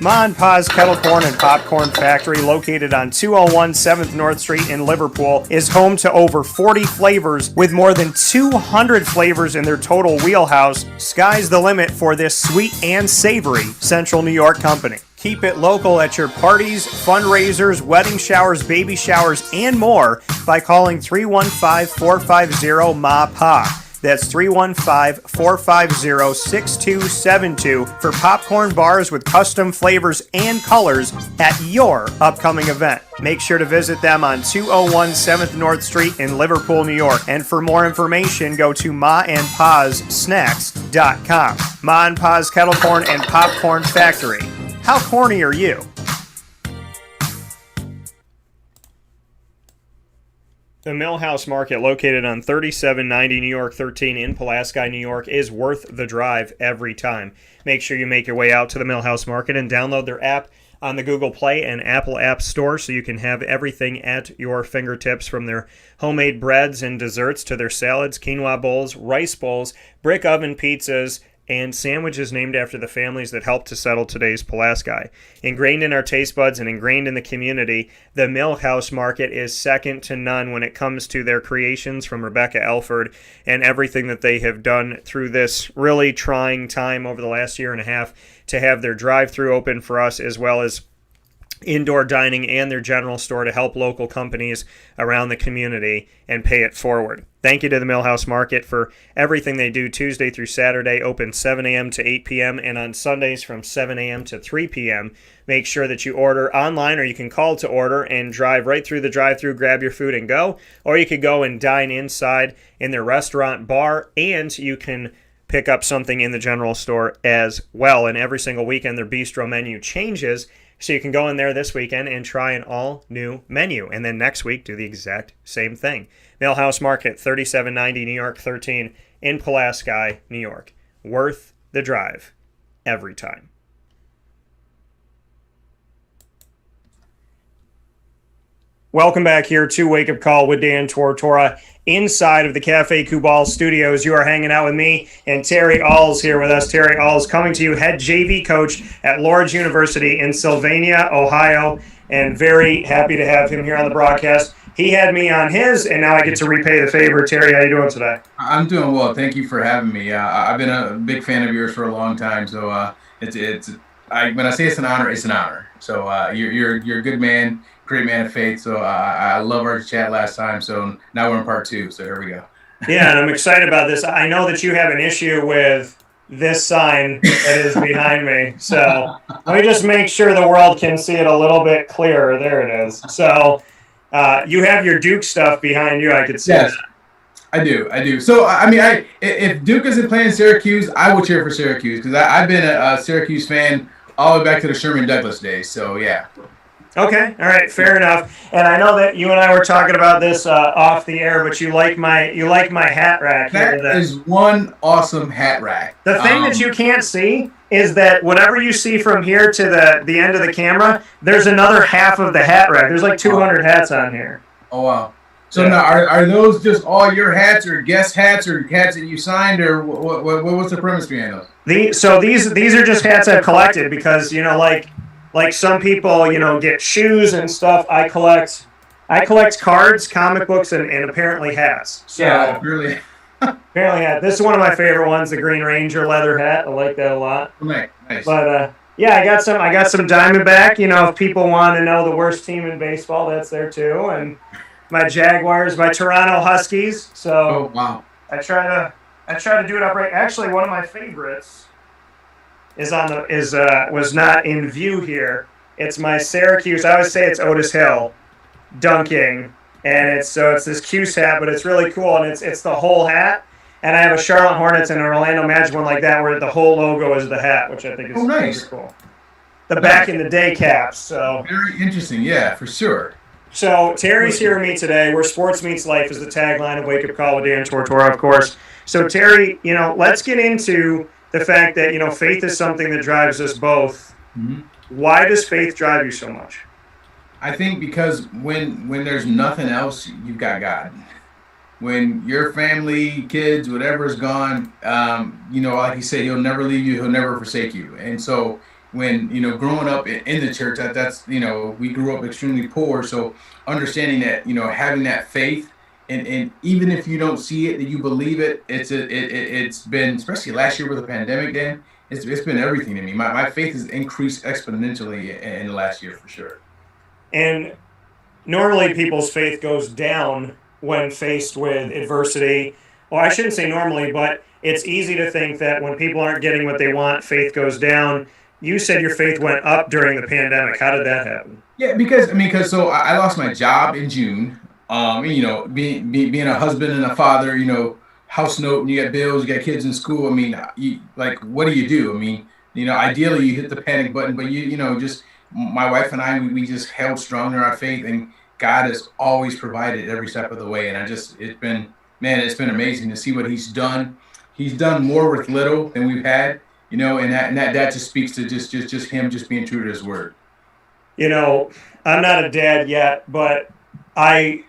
Ma and Pa's Kettle Corn and Popcorn Factory, located on 201 7th North Street in Liverpool, is home to over 40 flavors with more than 200 flavors in their total wheelhouse. Sky's the limit for this sweet and savory Central New York company. Keep it local at your parties, fundraisers, wedding showers, baby showers, and more by calling 315-450-MA-PA. That's 315-450-6272 for popcorn bars with custom flavors and colors at your upcoming event. Make sure to visit them on 201 7th North Street in Liverpool, New York. And for more information, go to maandpassnacks.com. Ma and Pa's Kettle Corn and Popcorn Factory. How corny are you? The Millhouse Market, located on 3790 New York 13 in Pulaski, New York, is worth the drive every time. Make sure you make your way out to the Millhouse Market and download their app on the Google Play and Apple App Store so you can have everything at your fingertips, from their homemade breads and desserts to their salads, quinoa bowls, rice bowls, brick oven pizzas, and sandwiches named after the families that helped to settle today's Pulaski. Ingrained in our taste buds and ingrained in the community, the Millhouse Market is second to none when it comes to their creations from Rebecca Elford and everything that they have done through this really trying time over the last year and a half to have their drive-thru open for us, as well as indoor dining and their general store to help local companies around the community and pay it forward. Thank you to the Millhouse Market for everything they do Tuesday through Saturday, open 7 a.m. to 8 p.m. and on Sundays from 7 a.m. to 3 p.m. Make sure that you order online, or you can call to order and drive right through the drive-thru, grab your food and go, or you could go and dine inside in their restaurant bar, and you can pick up something in the general store as well. And every single weekend their bistro menu changes, so you can go in there this weekend and try an all-new menu. And then next week, do the exact same thing. Millhouse Market, 3790 New York 13 in Pulaski, New York. Worth the drive every time. Welcome back here to Wake Up Call with Dan Tortora. Inside of the Cafe Cabal studios, you are hanging out with me and Terry Awls here with us. Terry Awls coming to you, head JV coach at Lourdes University in Sylvania, Ohio, and very happy to have him here on the broadcast. He had me on his, and now I get to repay the favor. Terry, how you doing today? I'm doing well. Thank you for having me. I've been a big fan of yours for a long time, so when I say it's an honor, it's an honor. So you're a good man. Great man of faith. So I love our chat last time. So now we're in part 2. So here we go. Yeah, and I'm excited about this. I know that you have an issue with this sign that is behind me. So let me just make sure the world can see it a little bit clearer. There it is. So you have your Duke stuff behind you. I could see yes, that. I do. So, I mean, if Duke isn't playing Syracuse, I will cheer for Syracuse, because I've been a Syracuse fan all the way back to the Sherman Douglas days. So, yeah. Okay, all right, fair enough. And I know that you and I were talking about this off the air, but you like my hat rack here. That is one awesome hat rack. The thing that you can't see is that whatever you see from here to the end of the camera, there's another half of the hat rack. There's like 200 hats on here. Oh, wow. So now, are those just all your hats, or guest hats, or hats that you signed, or what's the premise behind those? These are just hats I've collected because like some people get shoes and stuff. I collect cards, comic books, and apparently hats. So, Yeah, really. apparently hat. This is one of my favorite ones, the Green Ranger leather hat. I like that a lot. Nice. But yeah, I got some Diamondback. If people want to know the worst team in baseball, that's there too. And my Jaguars, my Toronto Huskies. So wow. I try to do it upright. Actually, one of my favorites was not in view here. It's my Syracuse. I always say it's Otis Hill dunking, and it's this Cuse hat, but it's really cool, and it's the whole hat. And I have a Charlotte Hornets and an Orlando Magic one like that, where the whole logo is the hat, which I think is nice. super cool. The back in the day caps. So very interesting. Yeah, for sure. So Terry's here with me today. Where sports meets life is the tagline of Wake Up Call with Dan Tortora, of course. So Terry, let's get into the fact that faith is something that drives us both. Mm-hmm. Why does faith drive you so much? I think because when there's nothing else, you've got God. When your family, kids, whatever is gone, like you said, He'll never leave you. He'll never forsake you. And so when, growing up in the church, that's we grew up extremely poor. So understanding that, having that faith, and even if you don't see it, that you believe it, it's been, especially last year with the pandemic, Dan, it's been everything to me. My faith has increased exponentially in the last year for sure. And normally people's faith goes down when faced with adversity. Well, I shouldn't say normally, but it's easy to think that when people aren't getting what they want, faith goes down. You said your faith went up during the pandemic. How did that happen? Yeah, because I lost my job in June. Being a husband and a father, house note, and you got bills, you got kids in school. What do you do? Ideally you hit the panic button, but just my wife and I, we just held strong in our faith, and God has always provided every step of the way. And it's been amazing to see what He's done. He's done more with little than we've had, and that just speaks to just Him just being true to His word. I'm not a dad yet, but I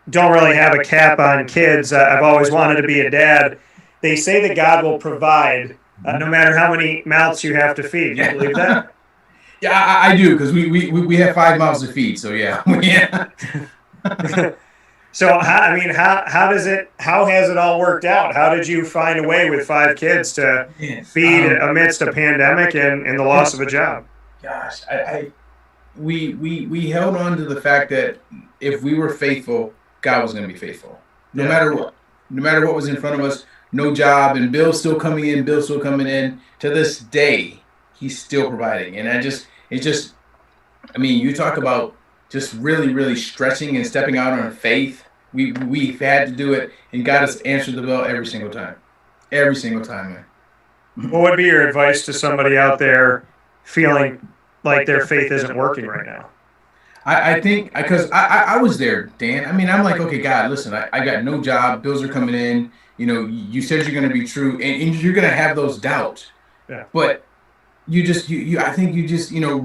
don't really have a cap on kids. I've always wanted to be a dad. They say that God will provide no matter how many mouths you have to feed. Do you believe that? Yeah, I do, because we have 5 mouths to feed. So yeah. So how has it all worked out? How did you find a way with 5 kids to feed amidst a pandemic and the loss of a job? Gosh, we held on to the fact that if we were faithful, God was going to be faithful. No matter what was in front of us, no job, and bills still coming in. To this day, He's still providing. And you talk about just really, really stretching and stepping out on faith. We've had to do it, and God has answered the bell every single time. Every single time, man. What would be your advice to somebody out there feeling like their faith isn't working right now? I think, because I was there, Dan. I'm like, okay, God, listen, I got no job, bills are coming in, you said you're going to be true, and you're going to have those doubts. Yeah. But I think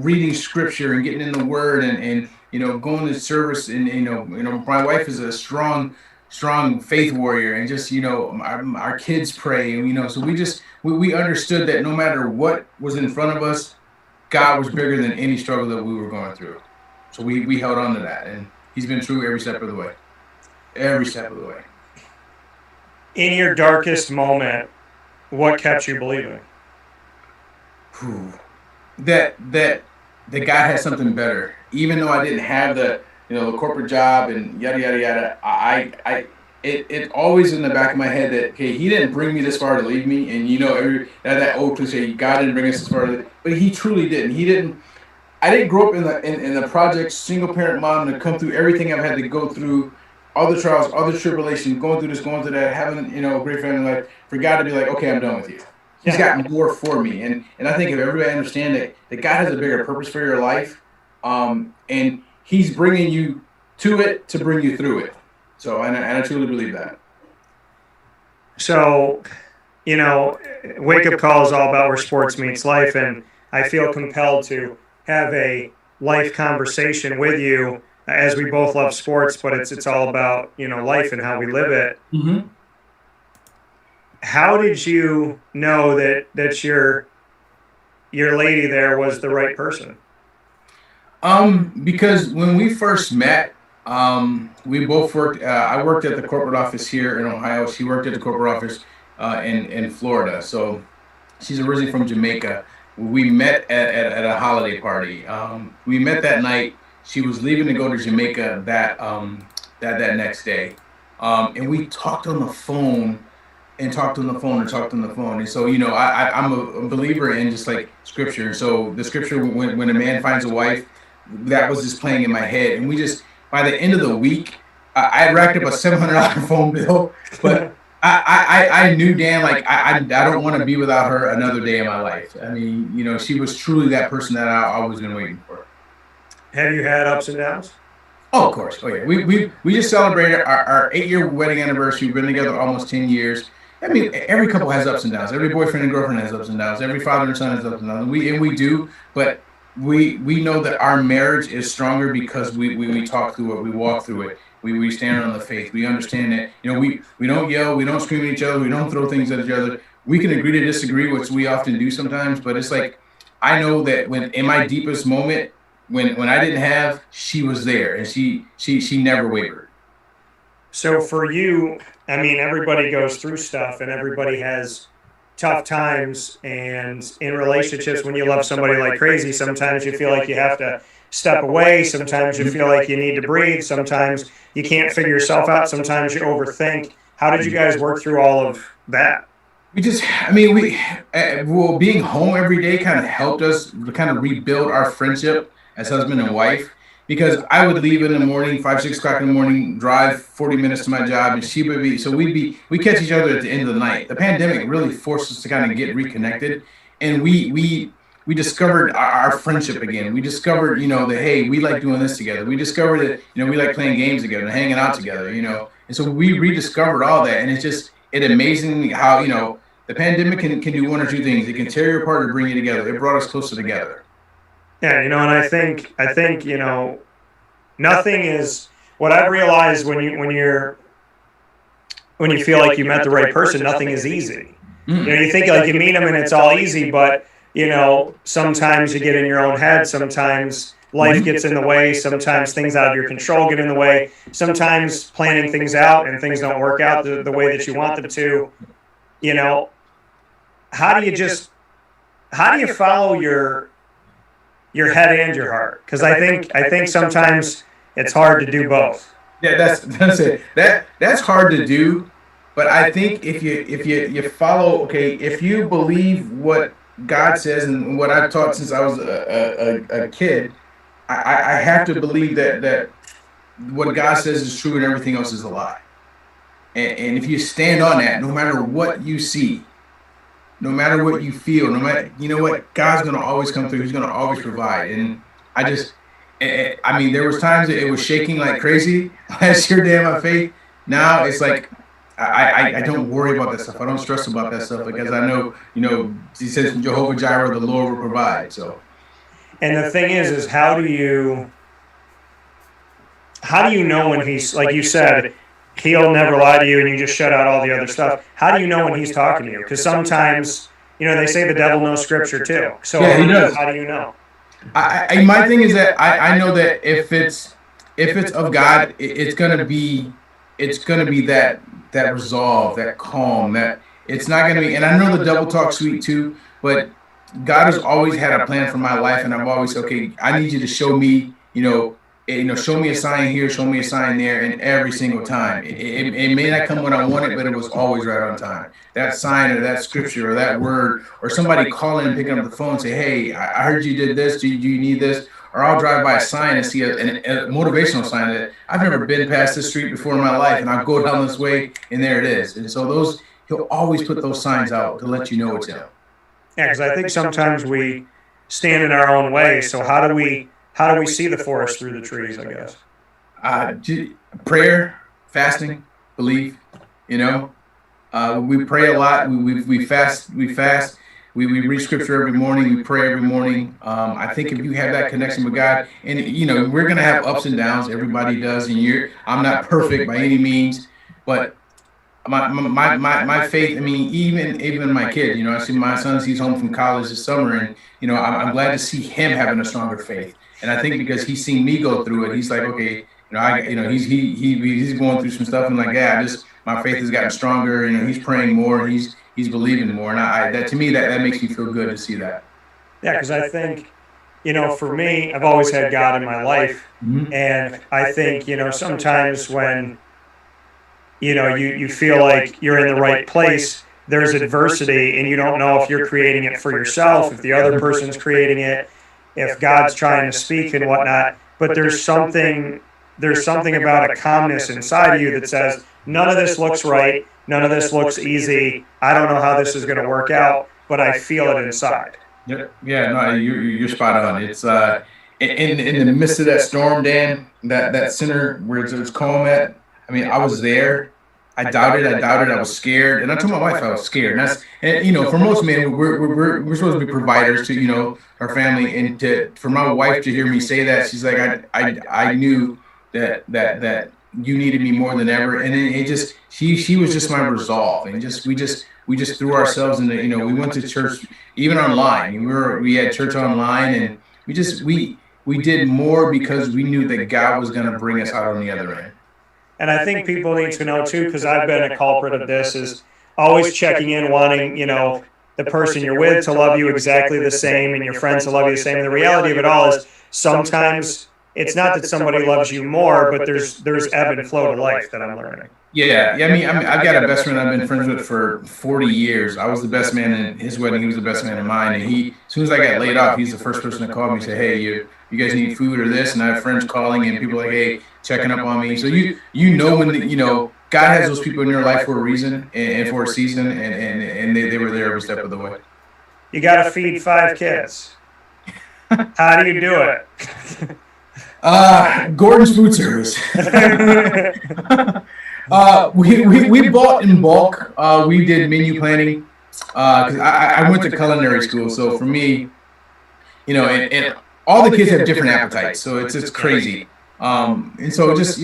reading scripture and getting in the word and going to service, and my wife is a strong faith warrior, and just our kids pray, and so we understood that no matter what was in front of us, God was bigger than any struggle that we were going through. So we held on to that, and He's been true every step of the way. Every step of the way. In your darkest moment, what kept you believing? That God had something better. Even though I didn't have the the corporate job and yada yada yada, it always in the back of my head that, okay, He didn't bring me this far to leave me, and that old cliche, God didn't bring us this far but He truly didn't. I didn't grow up in the project, single parent mom, to come through everything I've had to go through, all the trials, all the tribulations, going through this, going through that, having a great family life, for God to be like, okay, I'm done with you. He's got more for me, and I think if everybody understands that God has a bigger purpose for your life, and He's bringing you to it to bring you through it. So, and I truly believe that. So, Wake Up Call is all about where sports meets life, and I feel compelled to have a life conversation with you as we both love sports, but it's all about, life and how we live it. Mm-hmm. How did you know that your lady there was the right person? Because when we first met, we both worked. I worked at the corporate office here in Ohio. She worked at the corporate office in Florida. So she's originally from Jamaica. We met at a holiday party. We met that night. She was leaving to go to Jamaica that next day, and we talked on the phone. And talked on the phone and talked on the phone. And so, I'm a believer in just like scripture. So the scripture, when a man finds a wife, that was just playing in my head. And we just, by the end of the week, I racked up a $700 phone bill. But I knew, Dan, like, I don't want to be without her another day in my life. I mean, she was truly that person that I always been waiting for. Have you had ups and downs? Oh, of course. Oh, yeah. We just celebrated our 8-year wedding anniversary. We've been together almost 10 years. I mean, every couple has ups and downs. Every boyfriend and girlfriend has ups and downs. Every father and son has ups and downs. We do, but we know that our marriage is stronger because we talk through it, we walk through it, we stand on the faith. We understand that, we don't yell, we don't scream at each other, we don't throw things at each other. We can agree to disagree, which we often do sometimes, but it's like, I know that when in my deepest moment, when I didn't have, she was there, and she never wavered. So for you, I mean, everybody goes through stuff and everybody has tough times. And in relationships, when you love somebody like crazy, sometimes you feel like you have to step away. Sometimes you feel like you need to breathe. Sometimes you can't figure yourself out. Sometimes you overthink. How did you guys work through all of that? Being home every day kind of helped us to kind of rebuild our friendship as husband and wife. Because I would leave in the morning, 5, 6 o'clock in the morning, drive 40 minutes to my job, and she would be. So we catch each other at the end of the night. The pandemic really forced us to kind of get reconnected, and we discovered our friendship again. We discovered, that hey, we like doing this together. We discovered that we like playing games together and hanging out together. And so we rediscovered all that, and it's amazing how the pandemic can do one or two things. It can tear you apart or bring you together. It brought us closer together. Yeah, and I think nothing is what I've realized when you feel like you met the right person, nothing is easy. Mm-hmm. You think like you meet them and it's all easy, but sometimes you get in your own head, sometimes life gets in the way, sometimes things out of your control get in the way, sometimes planning things out and things don't work out the way that you want them to. How do you follow your head and your heart? Because I think sometimes it's hard to do both. Yeah, that's it. That's hard to do, but I think if you follow, if you believe what God says and what I've taught since I was a kid, I have to believe that what God says is true and everything else is a lie. And if you stand on that, no matter what you see, no matter what you feel, no matter, God's going to always come through. He's going to always provide. And there was times that it was shaking like crazy last year, Dan, my faith. Now it's like, I don't worry about that stuff. I don't stress about that stuff because I know, he says Jehovah Jireh, the Lord will provide. So. And the thing is how do you know when he's, like you said, he'll never lie to you and you just shut out all the other stuff. How do you know when he's talking to you? Because sometimes, they say the devil knows scripture too. So yeah, he does. How do you know? My thing is that I know that if it's of God, it's gonna be that resolve, that calm, that it's not gonna be. And I know the devil talks sweet too, but God has always had a plan for my life, and I've always I need you to show me, show me a sign here, show me a sign there, and every single time. It may not come when I want it, but it was always right on time. That sign or that scripture or that word or somebody calling and picking up the phone and say, hey, I heard you did this. Do you need this? Or I'll drive by a sign and see a motivational sign that I've never been past this street before in my life, and I'll go down this way, and there it is. And so he'll always put those signs out to let you know it's him. Yeah, because I think sometimes we stand in our own way. So how do we see the forest through the trees, I guess? Prayer, fasting, belief, we pray a lot. We fast. we read scripture every morning. We pray every morning. I think if you have that connection with God, and we're gonna have ups and downs. Everybody does, and I'm not perfect by any means, but my faith. I mean, even my kid. I see my son. He's home from college this summer, and I'm glad to see him having a stronger faith. And I think because he's seen me go through it, he's like, okay, he's going through some stuff, and like, yeah, my faith has gotten stronger. He's praying more, and he's believing more, and that to me that makes me feel good to see that. Yeah, because I think, for me, I've always had God in my life, and I think, sometimes when you feel like you're in the right place, there's adversity, and you don't know if you're creating it for yourself, if the other person's creating it, if God's trying to speak and whatnot. But there's something about a calmness inside of you that says, none of this looks right, none of this looks easy, I don't know how this is going to work out, but I feel it inside. Yeah, no, you're spot on. It's in the midst of that storm, Dan, that center where it's calm at. I mean, I was there. I doubted. I was scared, and I told my wife I was scared. And for most men, we're supposed to be providers to our family, and for my wife to hear me say that, she's like, I knew that you needed me more than ever, and it just she was just my resolve, and we just threw ourselves into we went to church even online. We had church online, and we did more because we knew that God was going to bring us out on the other end. And I think people need to know too, because I've been a culprit of this, is always checking in, wanting the person you're with to love you exactly the same, and your friends to love you the same. And the reality of it all is sometimes it's not that somebody loves you more, but there's ebb and flow to life that I'm learning. Yeah. I mean, I've got a best friend I've been friends with for 40 years. I was the best man in his wedding. He was the best man in mine. And as soon as I got laid off, he's the first person to call me and say, hey, you guys need food or this? And I have friends calling and people like, hey, checking up on me. So when God has those people in your life for a reason and for a season, and they were there every step of the way. You got to feed 5 kids. How do you do it? Gordon's Food Service. We bought in bulk. We did menu planning because I went to culinary school. So for me, and all the kids have different appetites. So it's crazy. And so just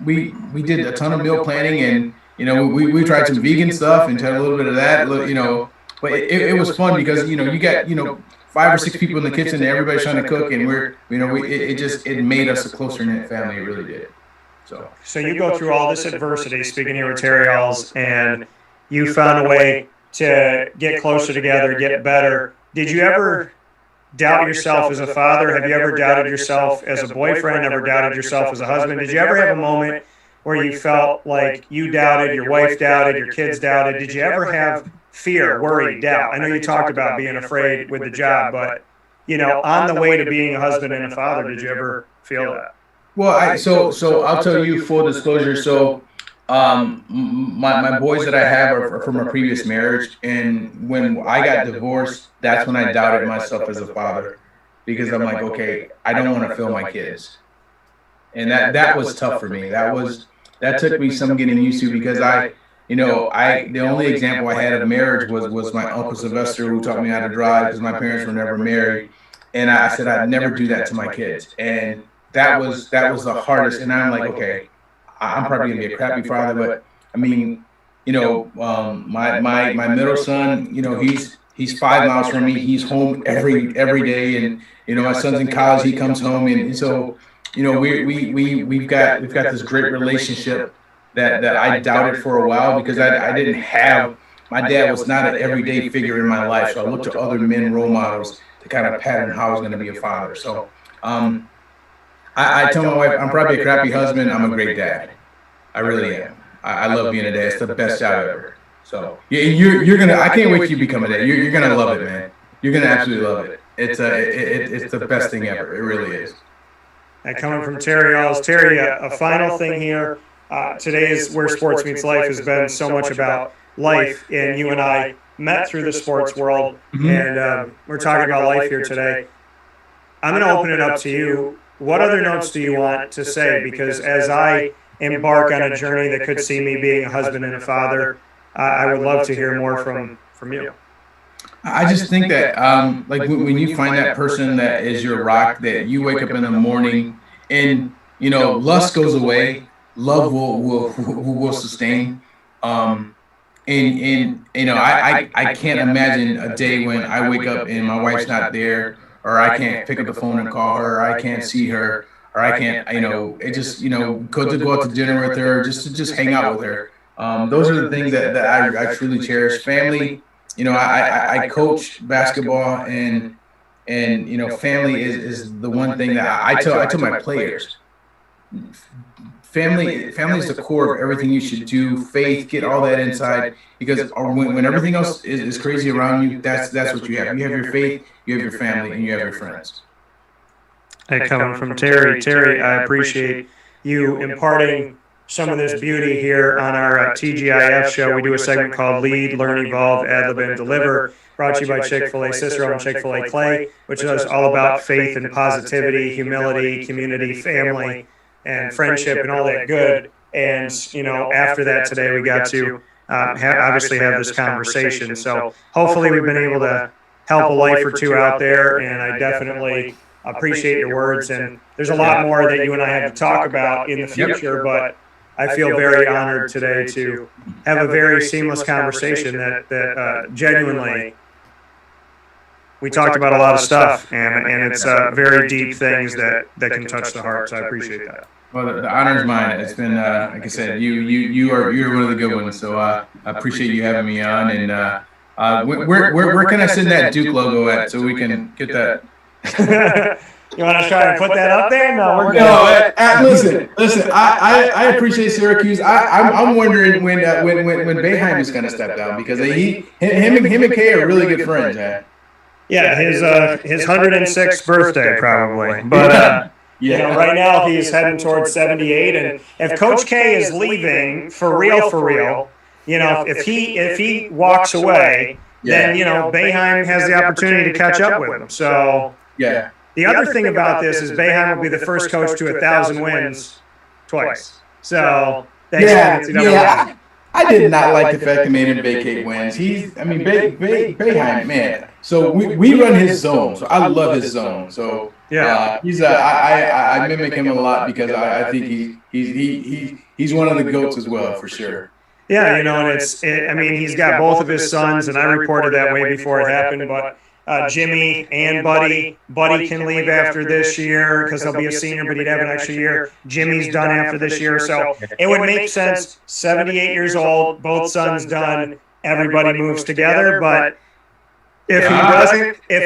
we did a ton of meal planning, and we tried some vegan stuff and tried a little bit of that. But it was fun because you got 5 or 6 people in the kitchen, and everybody's trying to cook, and it made us a closer knit family. It really did. So you go through all this adversity, speaking here with Terry Awls, and you found a way to get closer together, get better. Did you ever doubt yourself as a father? Have you ever doubted yourself as a boyfriend? Ever doubted yourself as a husband? Did you ever have a moment where you felt like you doubted, your wife doubted, your kids doubted? Did you ever have fear, worry, doubt? I know you talked about being afraid with the job, but on the way to being a husband and a father, did you ever feel that? Well, so I'll tell you full disclosure. So, my boys that I have are from a previous marriage, and when I got divorced, that's when I doubted myself as a father, because I'm like, okay, I don't want to fail my kids, and that was tough for me. That took me some getting used to, because the only example I had of marriage was my Uncle Sylvester, who taught me how to drive, because my parents were never married, and I said I'd never do that to my kids, and that was the hardest. And I'm like, okay, I'm probably gonna be a crappy father, but I mean, my middle son, he's 5 miles from me. He's home every day, and my son's in college. He comes home, and so we've got this great relationship that I doubted for a while, because I didn't have, my dad was not an everyday figure in my life, so I looked to other men, role models, to kind of pattern how I was going to be a father. So I tell my wife, I'm probably a crappy husband. I'm a great dad. I really am. I love being a dad. It's the best job ever. So you're gonna. I can't wait till you become a dad. You're gonna love it, man. You're gonna absolutely love it. It's the best thing ever. It really is. And coming from Terry Awls, Terry, a final thing here. Today is Where Sports Meets Life has been so much about life, and you and I met through the sports world, and we're talking about life here today. I'm going to open it up to you. What other notes do you want to say? Because as I embark on a journey that could see me being a husband and a father, I would love to hear more from you. I just think that, like when you find that person that is your rock, that you wake up in the morning and, lust goes away, love will sustain. I can't imagine a day when I wake up and my wife's not there, or I can't pick up the phone and call her, or I can't see her, or I can't, go out to dinner with her, just hang out with her. Those are the things that I truly cherish. Family, I coach basketball, and family is the one thing that I tell my players. Family is the core of everything you should do. Faith, get all that inside, because when everything else is crazy around you, that's what you have. You have your faith, you have your family, and you have your friends. Hey, coming from Terry. Terry, I appreciate you imparting some of this beauty here on our TGIF show. We do a segment called Lead, Learn, Evolve, Ad-Lib, and Deliver, brought to you by Chick-fil-A Cicero and Chick-fil-A Clay, which is all about faith and positivity, humility, community, family, and friendship, and all that good. And, after that today, we got to obviously have this conversation. So hopefully we've been able to help a life or two out there, and I definitely appreciate your words. And there's a lot more that you and I have to talk about in the future, but I feel very honored today to have a very seamless conversation that genuinely, we talked about a lot of stuff, and it's very deep things that can touch the heart. So I appreciate that. Well, the honor is mine. It's been, like I said, you're one of the good ones. So I appreciate you having me on. And where can I send that Duke logo at so we can get that? You want to try and put that up there? No, we're good. No, listen. I appreciate Syracuse. I'm wondering when Boeheim is going to step down, because him and Kay are really good friends, man. Yeah, his 106th birthday probably, but right now he's heading towards 78, and if Coach K is leaving for real, if he walks away, then Boeheim has the opportunity to catch up with him. So yeah. The other thing about this is Boeheim will be the first coach to 1,000 wins twice. So I did not like the fact he made him vacate wins. Boeheim, man. So we run his zone. So I love his zone. So I mimic him a lot, because I think he's one of the GOATs as well, for sure. Yeah, and he's got both of his sons, and I reported that way before it happened, but Jimmy and Buddy can leave after this year because he'll be a senior, but he'd have an extra year. Jimmy's done after this year, so it would make sense. 78 years old, both sons done. Everybody moves together, but if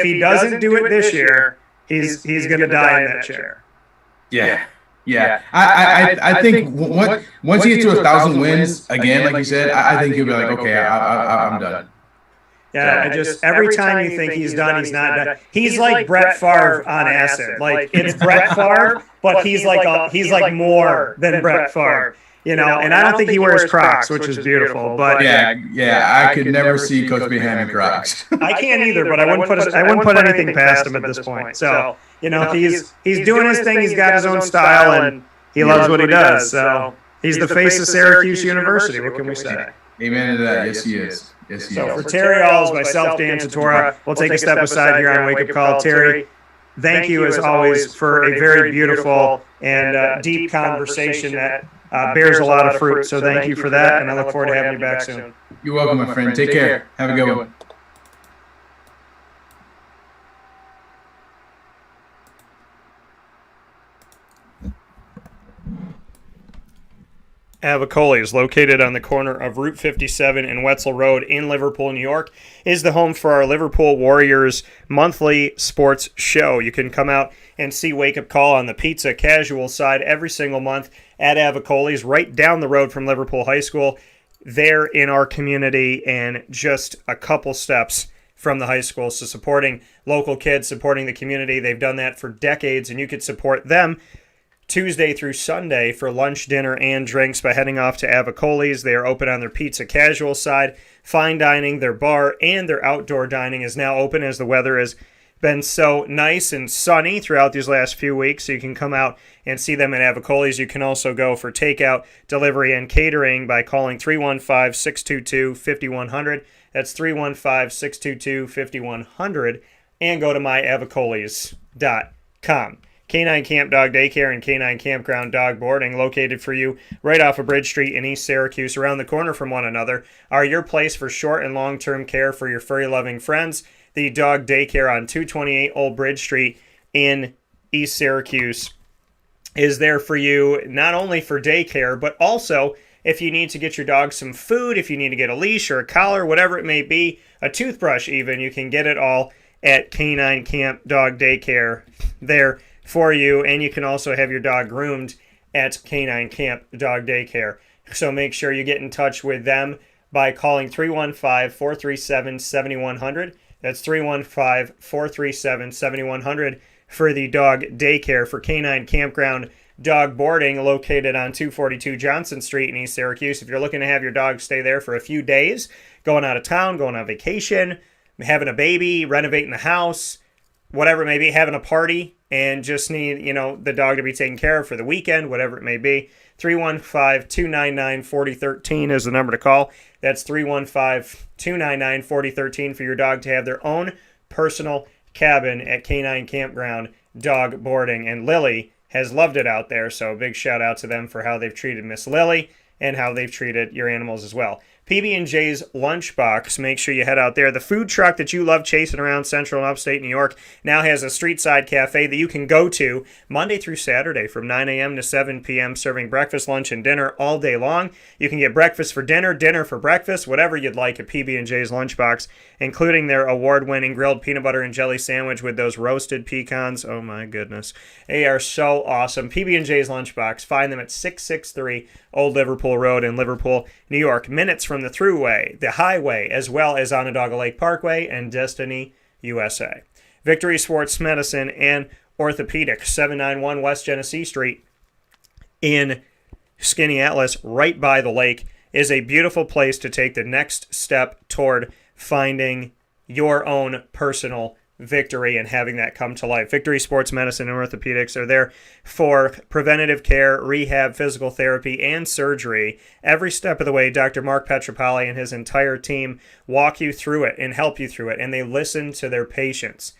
he doesn't do it this year, he's going to die in that chair. Yeah. I think once he gets to 1,000 wins again, like you said, I think he'll be like, okay, I'm done. Yeah, every time you think he's done, he's not done. He's like Brett Favre on acid. Like, it's Brett Favre, but he's like more than Brett Favre. And I don't think he wears Crocs, which is beautiful. But I could never see Coach Boeheim in Crocs. I can't either, but I wouldn't put anything past him at this point. So he's doing his thing. He's got his own style, and he loves what he does. So he's the face of Syracuse University. What can we say? Amen to that. Yes, he is. So for Terry Awls, myself, Dan Tortora, we'll take a step aside here on Wake Up Call. Terry, thank you as always for a very beautiful and deep conversation that bears a lot of fruit. So thank you for that, and I look forward to having you back soon. You're welcome, my friend. Take care. Have a good one. Avicoli's, located on the corner of Route 57 and Wetzel Road in Liverpool, New York, is the home for our Liverpool Warriors monthly sports show. You can come out and see Wake Up Call on the pizza casual side every single month at Avicoli's, right down the road from Liverpool High School, there in our community, and just a couple steps from the high school. So supporting local kids, supporting the community, they've done that for decades, and you could support them Tuesday through Sunday for lunch, dinner, and drinks by heading off to Avicoli's. They are open on their pizza casual side, fine dining, their bar, and their outdoor dining is now open as the weather has been so nice and sunny throughout these last few weeks. So you can come out and see them at Avicoli's. You can also go for takeout, delivery, and catering by calling 315-622-5100. That's 315-622-5100. And go to myavocoles.com. Canine Camp Dog Daycare and Canine Kampground Dog Boarding, located for you right off of Bridge Street in East Syracuse, around the corner from one another, are your place for short and long-term care for your furry-loving friends. The Dog Daycare on 228 Old Bridge Street in East Syracuse is there for you, not only for daycare, but also if you need to get your dog some food, if you need to get a leash or a collar, whatever it may be, a toothbrush even, you can get it all at Canine Camp Dog Daycare there for you. And you can also have your dog groomed at Canine Camp Dog Daycare. So make sure you get in touch with them by calling 315-437-7100. That's 315-437-7100 for the dog daycare for Canine Kampground Dog Boarding, located on 242 Johnson Street in East Syracuse. If you're looking to have your dog stay there for a few days, going out of town, going on vacation, having a baby, renovating the house, whatever it may be, having a party, and just need, the dog to be taken care of for the weekend, whatever it may be, 315-299-4013 is the number to call. That's 315-299-4013 for your dog to have their own personal cabin at Canine Kampground Dog Boarding. And Lily has loved it out there, so big shout out to them for how they've treated Miss Lily and how they've treated your animals as well. PB&J's Lunchbox, make sure you head out there. The food truck that you love chasing around Central and Upstate New York now has a street-side cafe that you can go to Monday through Saturday from 9 a.m. to 7 p.m., serving breakfast, lunch, and dinner all day long. You can get breakfast for dinner, dinner for breakfast, whatever you'd like at PB&J's Lunchbox, including their award-winning grilled peanut butter and jelly sandwich with those roasted pecans. Oh my goodness. They are so awesome. PB&J's Lunchbox. Find them at 663 Old Liverpool Road in Liverpool, New York. Minutes from the Thruway, the Highway, as well as Onondaga Lake Parkway and Destiny, USA. Victory Sports Medicine and Orthopedics, 791 West Genesee Street in Skinny Atlas, right by the lake, is a beautiful place to take the next step toward finding your own personal victory and having that come to life. Victory Sports Medicine and Orthopedics are there for preventative care, rehab, physical therapy, and surgery. Every step of the way, Dr. Mark Petropoli and his entire team walk you through it and help you through it, and they listen to their patients.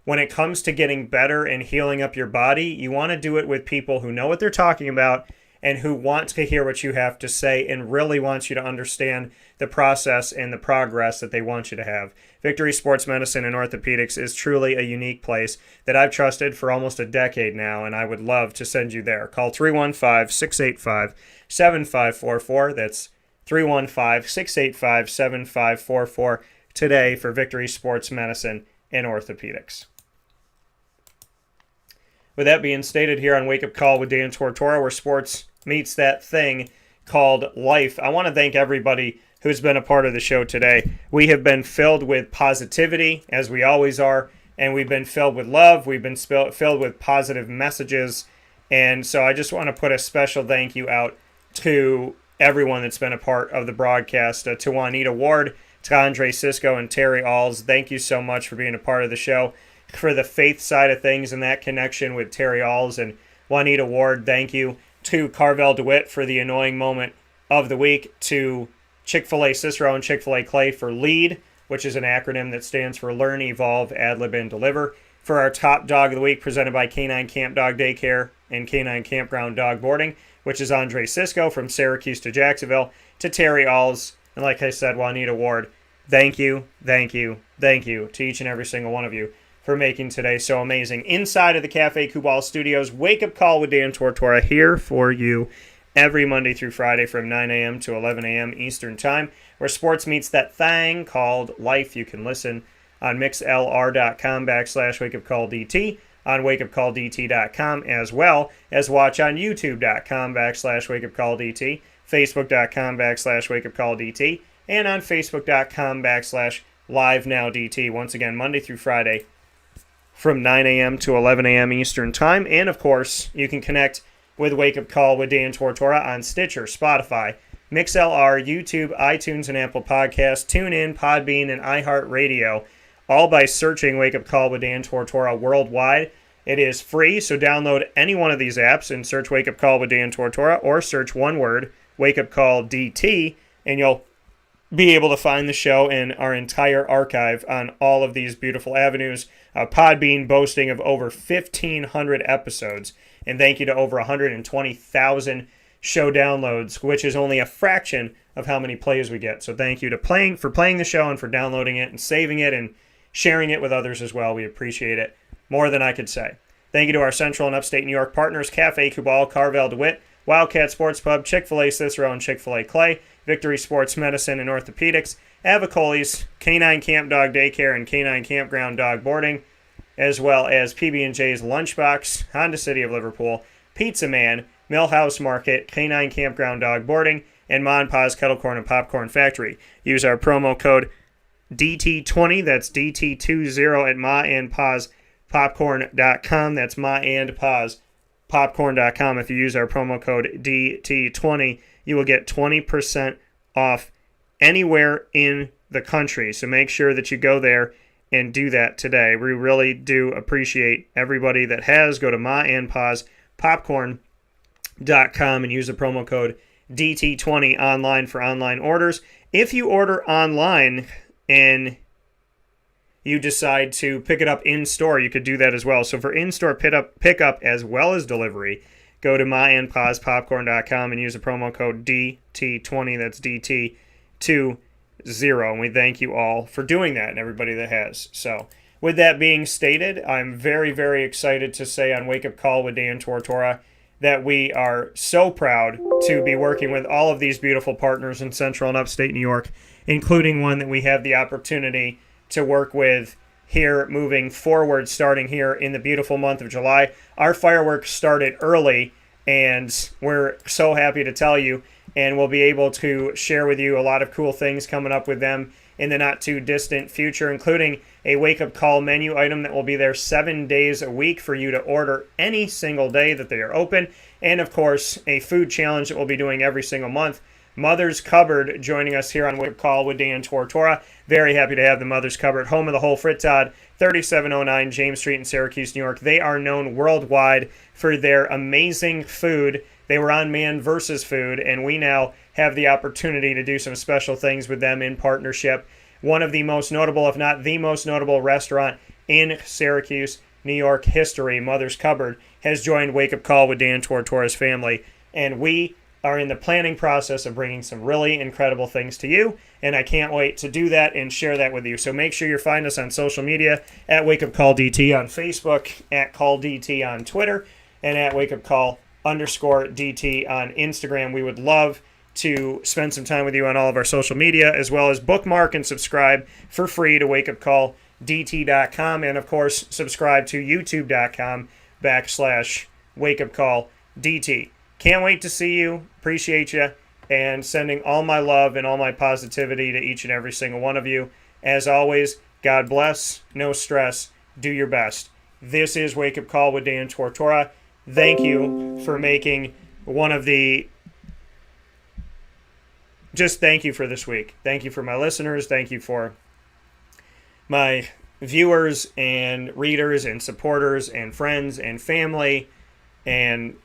When it comes to getting better and healing up your body, you want to do it with people who know what they're talking about and who want to hear what you have to say and really want you to understand the process and the progress that they want you to have. Victory Sports Medicine and Orthopedics is truly a unique place that I've trusted for almost a decade now, and I would love to send you there. Call 315-685-7544. That's 315-685-7544 today for Victory Sports Medicine and Orthopedics. With that being stated, here on Wake Up Call with Dan Tortora, where sports meets that thing called life, I want to thank everybody who's been a part of the show today. We have been filled with positivity, as we always are, and we've been filled with love. We've been filled with positive messages, and so I just want to put a special thank you out to everyone that's been a part of the broadcast, to Juanita Ward, to Andre Cisco, and Terry Awls. Thank you so much for being a part of the show. For the faith side of things and that connection with Terry Awls and Juanita Ward, thank you. To Carvel DeWitt for the annoying moment of the week. To Chick-fil-A Cicero and Chick-fil-A Clay for LEAD, which is an acronym that stands for Learn, Evolve, Ad-Lib, and Deliver. For our top dog of the week, presented by Canine Camp Dog Daycare and Canine Kampground Dog Boarding, which is Andre Cisco from Syracuse to Jacksonville. To Terry Awls, and like I said, Juanita Ward, thank you, thank you, thank you to each and every single one of you for making today so amazing. Inside of the Cafe Kubal Studios, Wake Up Call with Dan Tortora here for you every Monday through Friday from 9 a.m. to 11 a.m. Eastern Time, where sports meets that thing called life. You can listen on mixlr.com/wakeupcalldt, on wakeupcalldt.com, as well as watch on youtube.com/wakeupcalldt, facebook.com/wakeupcalldt, and on facebook.com/livenowdt. Once again, Monday through Friday from 9 a.m. to 11 a.m. Eastern Time. And, of course, you can connect with Wake Up Call with Dan Tortora on Stitcher, Spotify, MixLR, YouTube, iTunes, and Apple Podcasts, TuneIn, Podbean, and iHeartRadio, all by searching Wake Up Call with Dan Tortora worldwide. It is free, so download any one of these apps and search Wake Up Call with Dan Tortora, or search one word, Wake Up Call DT, and you'll be able to find the show and our entire archive on all of these beautiful avenues. Podbean boasting of over 1,500 episodes. And thank you to over 120,000 show downloads, which is only a fraction of how many plays we get. So thank you to playing the show and for downloading it and saving it and sharing it with others as well. We appreciate it more than I could say. Thank you to our Central and Upstate New York partners, Cafe Kubal, Carvel DeWitt, Wildcat Sports Pub, Chick-fil-A Cicero, and Chick-fil-A Clay, Victory Sports Medicine and Orthopedics, Avicoli's, Canine Camp Dog Daycare, and Canine Kampground Dog Boarding, as well as PB&J's Lunchbox, Honda City of Liverpool, Pizza Man, Millhouse Market, Canine Kampground Dog Boarding, and Ma and Pa's Kettle Corn and Popcorn Factory. Use our promo code DT20, that's DT20 at maandpaspopcorn.com. That's maandpaspopcorn.com. If you use our promo code DT20, you will get 20% off anywhere in the country. So make sure that you go there and do that today. We really do appreciate everybody that has. Go to maandpaspopcorn.com and use the promo code DT20 online for online orders. If you order online and you decide to pick it up in-store, you could do that as well. So for in-store pickup as well as delivery, go to maandpaspopcorn.com and use the promo code DT20. That's DT20. And we thank you all for doing that and everybody that has. So with that being stated, I'm very, very excited to say on Wake Up Call with Dan Tortora that we are so proud to be working with all of these beautiful partners in Central and Upstate New York, including one that we have the opportunity to work with here moving forward, starting here in the beautiful month of July. Our fireworks started early, and we're so happy to tell you, and we'll be able to share with you a lot of cool things coming up with them in the not too distant future, including a wake-up call menu item that will be there 7 days a week for you to order any single day that they are open, and of course a food challenge that we'll be doing every single month. Mother's Cupboard joining us here on Wake Up Call with Dan Tortora. Very happy to have the Mother's Cupboard, home of the whole Frittod, 3709 James Street in Syracuse, New York. They are known worldwide for their amazing food. They were on Man vs. Food, and we now have the opportunity to do some special things with them in partnership. One of the most notable, if not the most notable restaurant in Syracuse, New York history, Mother's Cupboard, has joined Wake Up Call with Dan Tortora's family, and we are in the planning process of bringing some really incredible things to you, and I can't wait to do that and share that with you. So make sure you find us on social media at Wake Up Call DT on Facebook, at Call DT on Twitter, and at Wake Up Call _DT on Instagram. We would love to spend some time with you on all of our social media, as well as bookmark and subscribe for free to wakeupcalldt.com, and of course subscribe to youtube.com/wakeupcalldt. Can't wait to see you. Appreciate you, and sending all my love and all my positivity to each and every single one of you. As always, God bless, no stress, do your best. This is Wake Up Call with Dan Tortora. Thank you for making one of the... Just thank you for this week. Thank you for my listeners. Thank you for my viewers and readers and supporters and friends and family and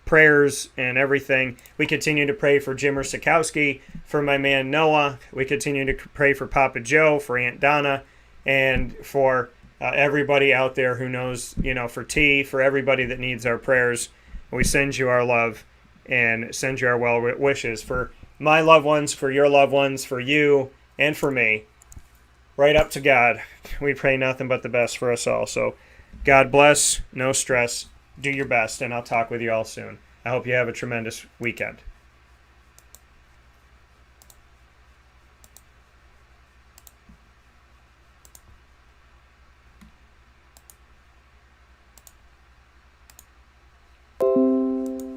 prayers and everything. We continue to pray for Jimmer Sikowski, for my man Noah. We continue to pray for Papa Joe, for Aunt Donna, and for everybody out there who knows, for T, for everybody that needs our prayers. We send you our love and send you our well wishes for my loved ones, for your loved ones, for you, and for me. Right up to God. We pray nothing but the best for us all. So God bless, no stress, do your best, and I'll talk with you all soon. I hope you have a tremendous weekend.